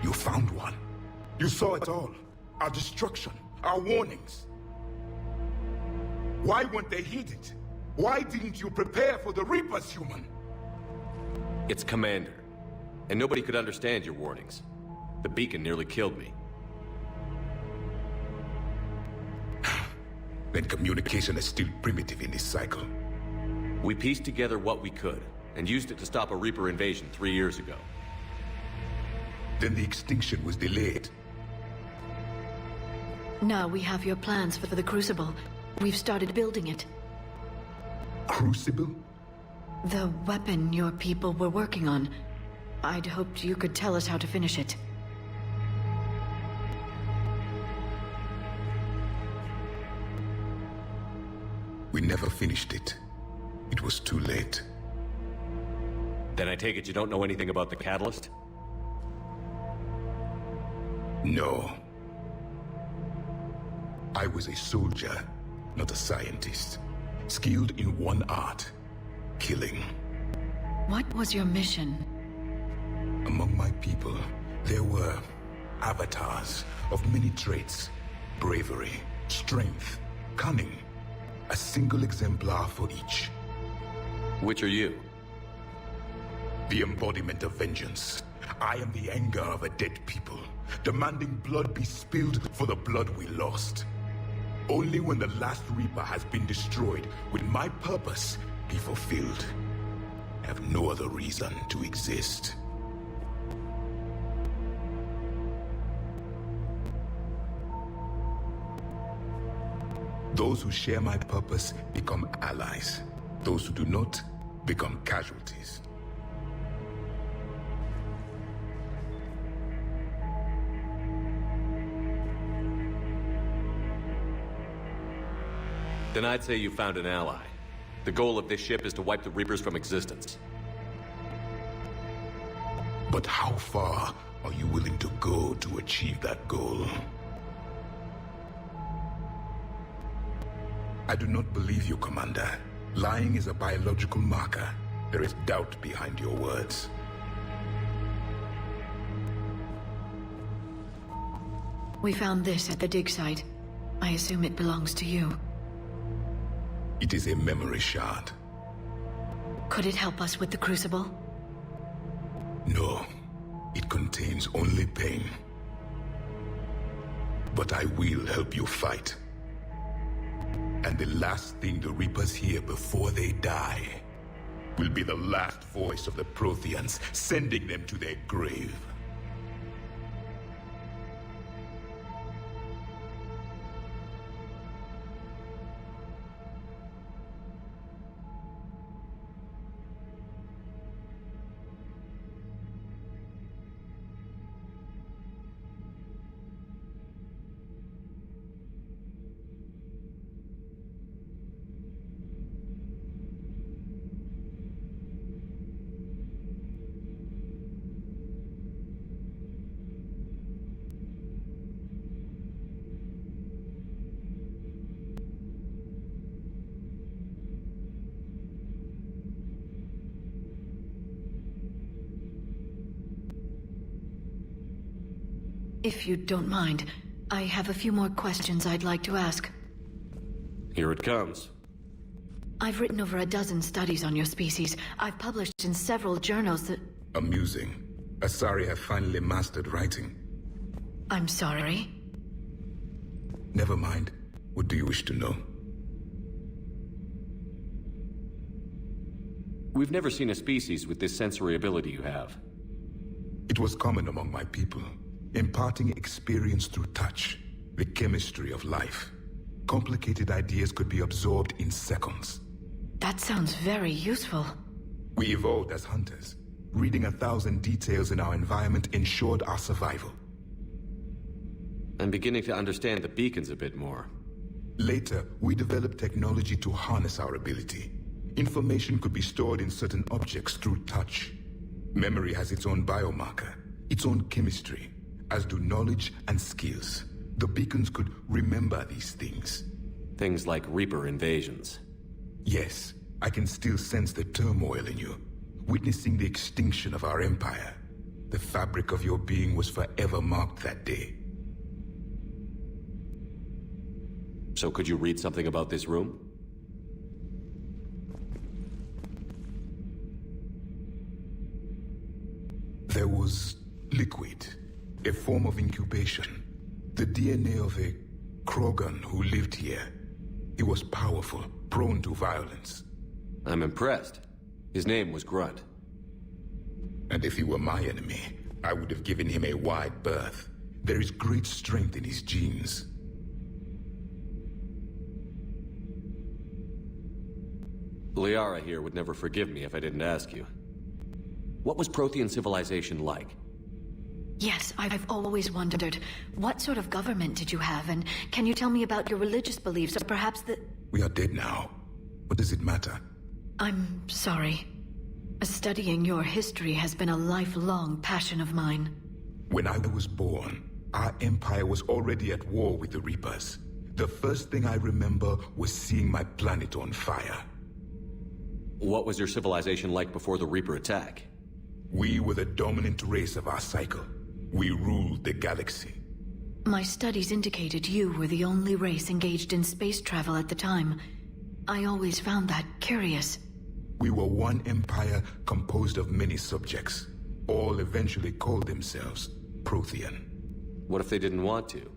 You found one. You saw it all. Our destruction, our warnings. Why weren't they heeded? Why didn't you prepare for the Reapers, human? It's Commander. And nobody could understand your warnings. The beacon nearly killed me. Then communication is still primitive in this cycle. We pieced together what we could, and used it to stop a Reaper invasion 3 years ago. Then the extinction was delayed. Now we have your plans for the Crucible. We've started building it. Crucible? The weapon your people were working on. I'd hoped you could tell us how to finish it. We never finished it. It was too late. Then I take it you don't know anything about the catalyst? No. I was a soldier, not a scientist. Skilled in one art, killing. What was your mission? Among my people, there were avatars of many traits. Bravery, strength, cunning. A single exemplar for each. Which are you? The embodiment of vengeance. I am the anger of a dead people, demanding blood be spilled for the blood we lost. Only when the last Reaper has been destroyed will my purpose be fulfilled. I have no other reason to exist. Those who share my purpose become allies. Those who do not become casualties. Then I'd say you found an ally. The goal of this ship is to wipe the Reapers from existence. But how far are you willing to go to achieve that goal? I do not believe you, Commander. Lying is a biological marker. There is doubt behind your words. We found this at the dig site. I assume it belongs to you. It is a memory shard. Could it help us with the Crucible? No. It contains only pain. But I will help you fight. And the last thing the Reapers hear before they die will be the last voice of the Protheans, sending them to their grave. If you don't mind, I have a few more questions I'd like to ask. Here it comes. I've written over a dozen studies on your species. I've published in several journals that... Amusing. Asari have finally mastered writing. I'm sorry. Never mind. What do you wish to know? We've never seen a species with this sensory ability you have. It was common among my people, imparting experience through touch, the chemistry of life. Complicated ideas could be absorbed in seconds. That sounds very useful. We evolved as hunters. Reading 1,000 details in our environment ensured our survival. I'm beginning to understand the beacons a bit more. Later, we developed technology to harness our ability. Information could be stored in certain objects through touch. Memory has its own biomarker, its own chemistry, as do knowledge and skills. The beacons could remember these things. Things like Reaper invasions. Yes, I can still sense the turmoil in you, witnessing the extinction of our empire. The fabric of your being was forever marked that day. So could you read something about this room? There was liquid, a form of incubation. The DNA of a Krogan who lived here. He was powerful, prone to violence. I'm impressed. His name was Grunt. And if he were my enemy, I would have given him a wide berth. There is great strength in his genes. Liara here would never forgive me if I didn't ask you. What was Prothean civilization like? Yes, I've always wondered. What sort of government did you have, and can you tell me about your religious beliefs, or perhaps the... We are dead now. What does it matter? I'm sorry. Studying your history has been a lifelong passion of mine. When I was born, our empire was already at war with the Reapers. The first thing I remember was seeing my planet on fire. What was your civilization like before the Reaper attack? We were the dominant race of our cycle. We ruled the galaxy. My studies indicated you were the only race engaged in space travel at the time. I always found that curious. We were one empire composed of many subjects. All eventually called themselves Prothean. What if they didn't want to?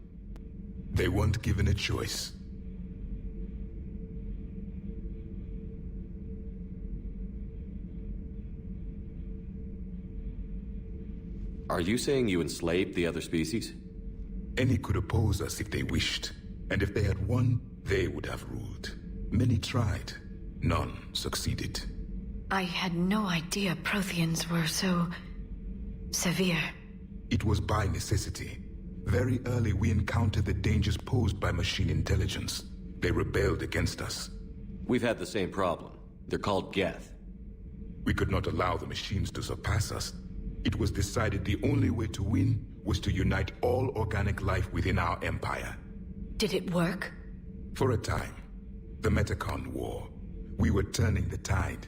They weren't given a choice. Are you saying you enslaved the other species? Any could oppose us if they wished, and if they had won, they would have ruled. Many tried. None succeeded. I had no idea Protheans were so... severe. It was by necessity. Very early we encountered the dangers posed by machine intelligence. They rebelled against us. We've had the same problem. They're called Geth. We could not allow the machines to surpass us. It was decided the only way to win was to unite all organic life within our empire. Did it work? For a time. The Metacon War. We were turning the tide.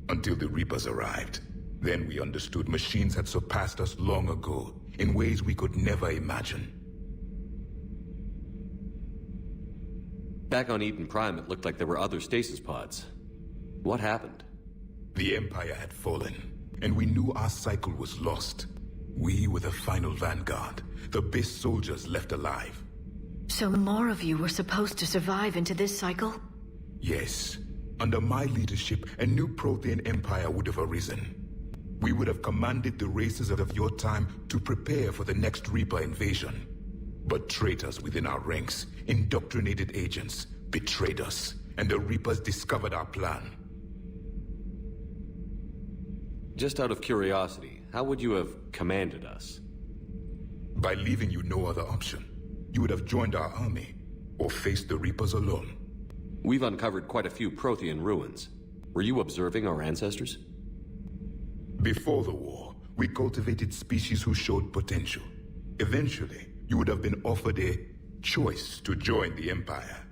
Until the Reapers arrived. Then we understood machines had surpassed us long ago, in ways we could never imagine. Back on Eden Prime, it looked like there were other stasis pods. What happened? The Empire had fallen, and we knew our cycle was lost. We were the final vanguard, the best soldiers left alive. So more of you were supposed to survive into this cycle? Yes. Under my leadership, a new Prothean empire would have arisen. We would have commanded the races of your time to prepare for the next Reaper invasion. But traitors within our ranks, indoctrinated agents, betrayed us, and the Reapers discovered our plan. Just out of curiosity, how would you have commanded us? By leaving you no other option. You would have joined our army, or faced the Reapers alone. We've uncovered quite a few Prothean ruins. Were you observing our ancestors? Before the war, we cultivated species who showed potential. Eventually, you would have been offered a choice to join the Empire.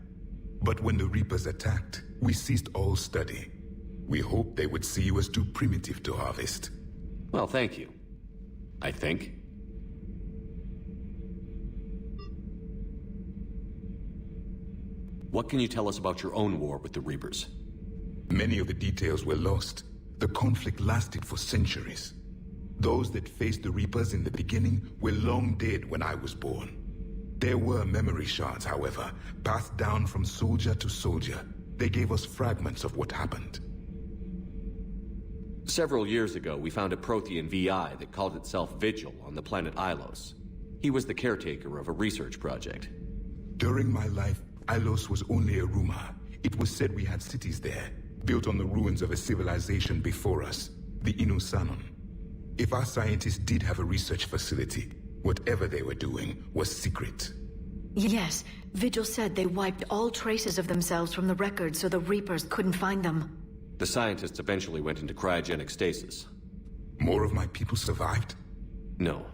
But when the Reapers attacked, we ceased all study. We hoped they would see you as too primitive to harvest. Well, thank you. I think. What can you tell us about your own war with the Reapers? Many of the details were lost. The conflict lasted for centuries. Those that faced the Reapers in the beginning were long dead when I was born. There were memory shards, however, passed down from soldier to soldier. They gave us fragments of what happened. Several years ago, we found a Prothean VI that called itself Vigil on the planet Ilos. He was the caretaker of a research project. During my life, Ilos was only a rumor. It was said we had cities there, built on the ruins of a civilization before us, the Inusanon. If our scientists did have a research facility, whatever they were doing was secret. Yes, Vigil said they wiped all traces of themselves from the records so the Reapers couldn't find them. The scientists eventually went into cryogenic stasis. More of my people survived? No,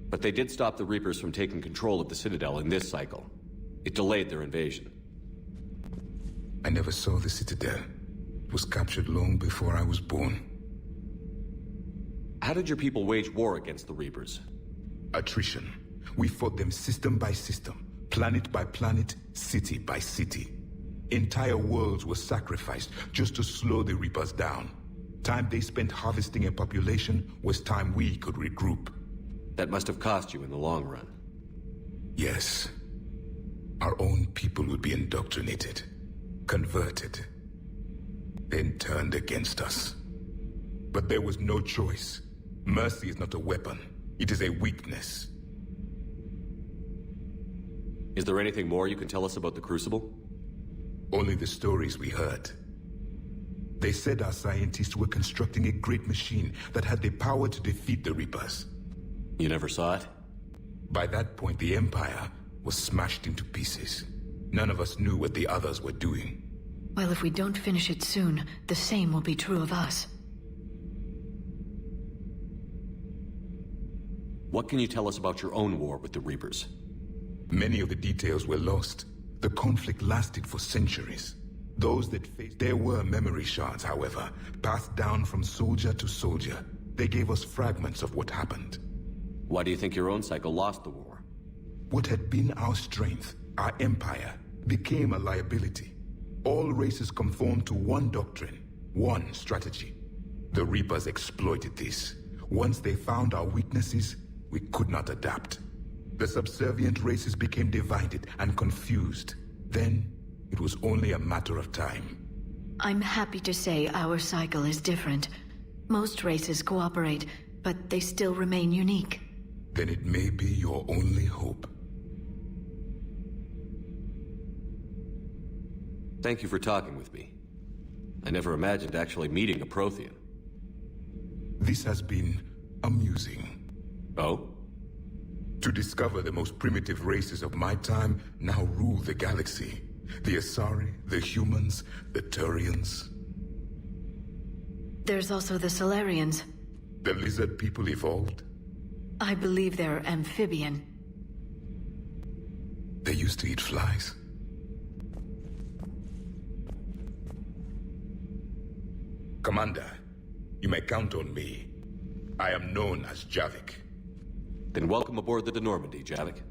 but they did stop the Reapers from taking control of the Citadel in this cycle. It delayed their invasion. I never saw the Citadel. It was captured long before I was born. How did your people wage war against the Reapers? Attrition. We fought them system by system, planet by planet, city by city. Entire worlds were sacrificed just to slow the Reapers down. Time they spent harvesting a population was time we could regroup. That must have cost you in the long run. Yes. Our own people would be indoctrinated, converted, then turned against us. But there was no choice. Mercy is not a weapon. It is a weakness. Is there anything more you can tell us about the Crucible? Only the stories we heard. They said our scientists were constructing a great machine that had the power to defeat the Reapers. You never saw it? By that point, the Empire was smashed into pieces. None of us knew what the others were doing. Well, if we don't finish it soon, the same will be true of us. What can you tell us about your own war with the Reapers? Many of the details were lost. The conflict lasted for centuries. Those that faced... There were memory shards, however, passed down from soldier to soldier. They gave us fragments of what happened. Why do you think your own cycle lost the war? What had been our strength, our empire, became a liability. All races conformed to one doctrine, one strategy. The Reapers exploited this. Once they found our weaknesses, we could not adapt. The subservient races became divided and confused. Then, it was only a matter of time. I'm happy to say our cycle is different. Most races cooperate, but they still remain unique. Then it may be your only hope. Thank you for talking with me. I never imagined actually meeting a Prothean. This has been amusing. Oh? To discover the most primitive races of my time now rule the galaxy. The Asari, the humans, the Turians. There's also the Solarians. The lizard people evolved? I believe they're amphibian. They used to eat flies. Commander, you may count on me. I am known as Javik. Then welcome aboard the Normandy, Javik.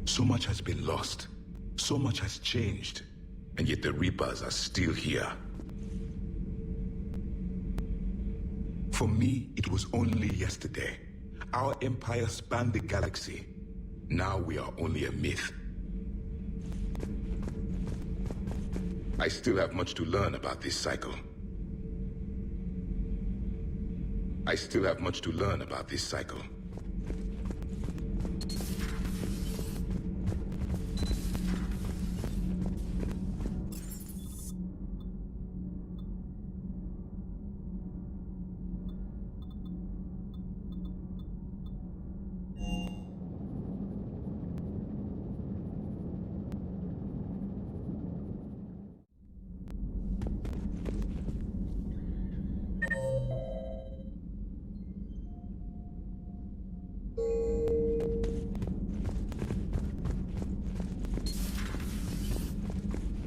So much has been lost. So much has changed. And yet the Reapers are still here. For me, it was only yesterday. Our empire spanned the galaxy. Now we are only a myth. I still have much to learn about this cycle. I still have much to learn about this cycle.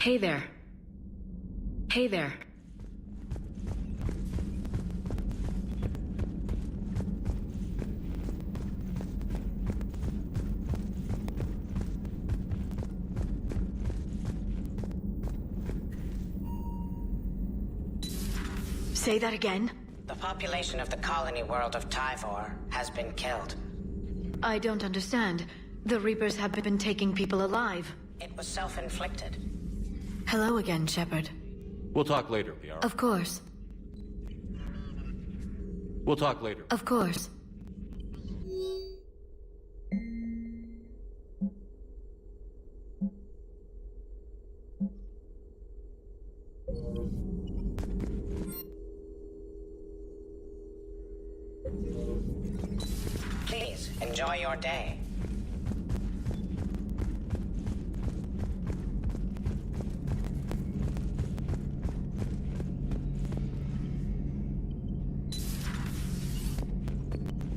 Hey there. Hey there. Say that again? The population of the colony world of Tyvor has been killed. I don't understand. The Reapers have been taking people alive. It was self-inflicted. Hello again, Shepard. We'll talk later, Liara. Of course. We'll talk later. Of course. Please, enjoy your day.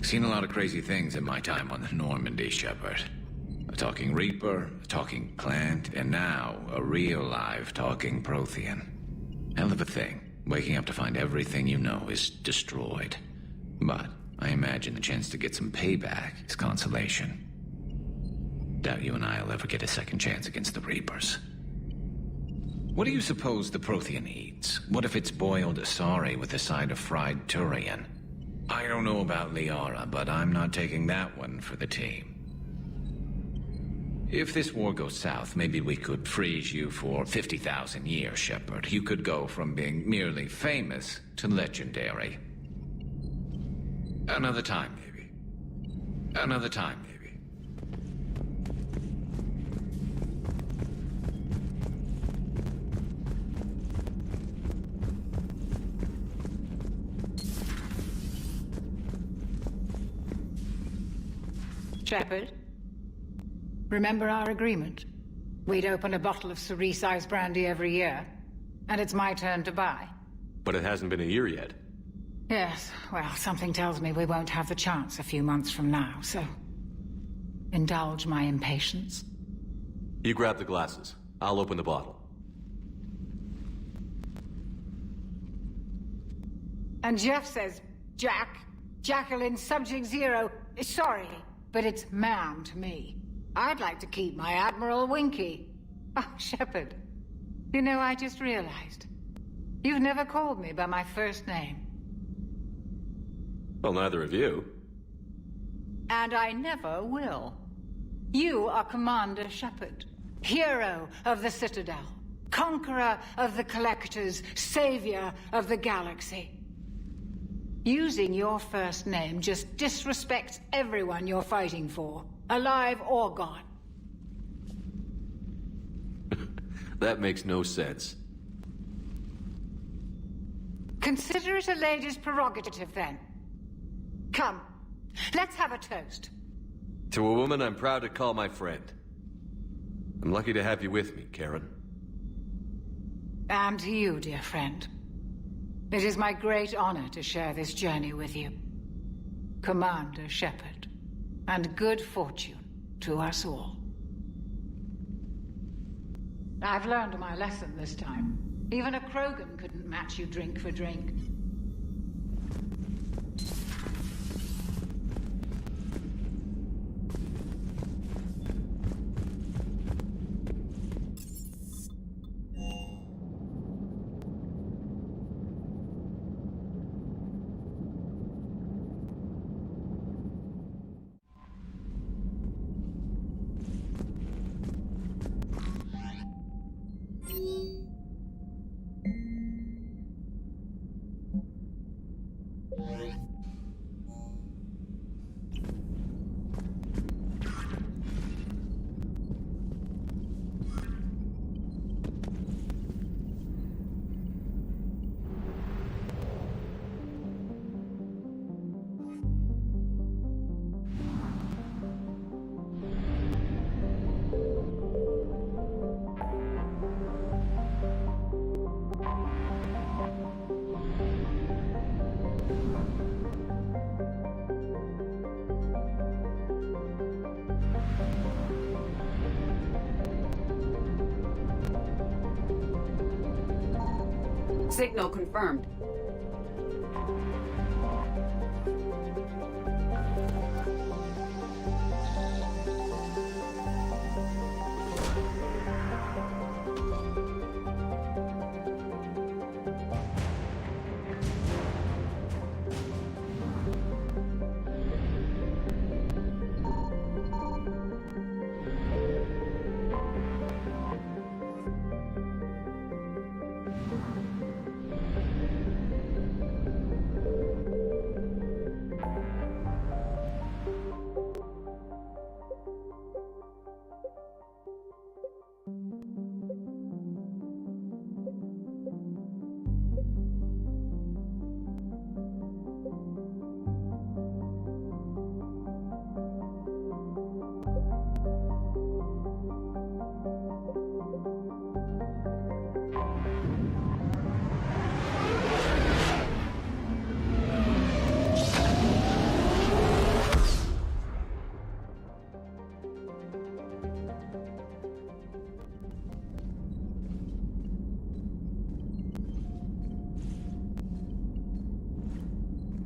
Seen a lot of crazy things in my time on the Normandy, Shepard. A talking Reaper, a talking plant, and now a real live talking Prothean. Hell of a thing, waking up to find everything you know is destroyed. But I imagine the chance to get some payback is consolation. Doubt you and I'll ever get a second chance against the Reapers. What do you suppose the Prothean eats? What if it's boiled Asari with a side of fried Turian? I don't know about Liara, but I'm not taking that one for the team. If this war goes south, maybe we could freeze you for 50,000 years, Shepard. You could go from being merely famous to legendary. Another time, maybe. Another time, maybe. Shepard, remember our agreement? We'd open a bottle of cerise brandy every year, and it's my turn to buy. But it hasn't been a year yet. Yes, well, something tells me we won't have the chance a few months from now, so... indulge my impatience. You grab the glasses. I'll open the bottle. And Jeff says, Jacqueline, Subject Zero, sorry, but it's ma'am to me. I'd like to keep my Admiral Winky. Oh, Shepard, you know, I just realized. You've never called me by my first name. Well, neither of you. And I never will. You are Commander Shepard, hero of the Citadel, conqueror of the Collectors, savior of the galaxy. Using your first name just disrespects everyone you're fighting for, alive or gone. That makes no sense. Consider it a lady's prerogative, then. Come, let's have a toast. To a woman I'm proud to call my friend. I'm lucky to have you with me, Karen. And to you, dear friend. It is my great honor to share this journey with you. Commander Shepard. And good fortune to us all. I've learned my lesson this time. Even a Krogan couldn't match you drink for drink. Signal confirmed.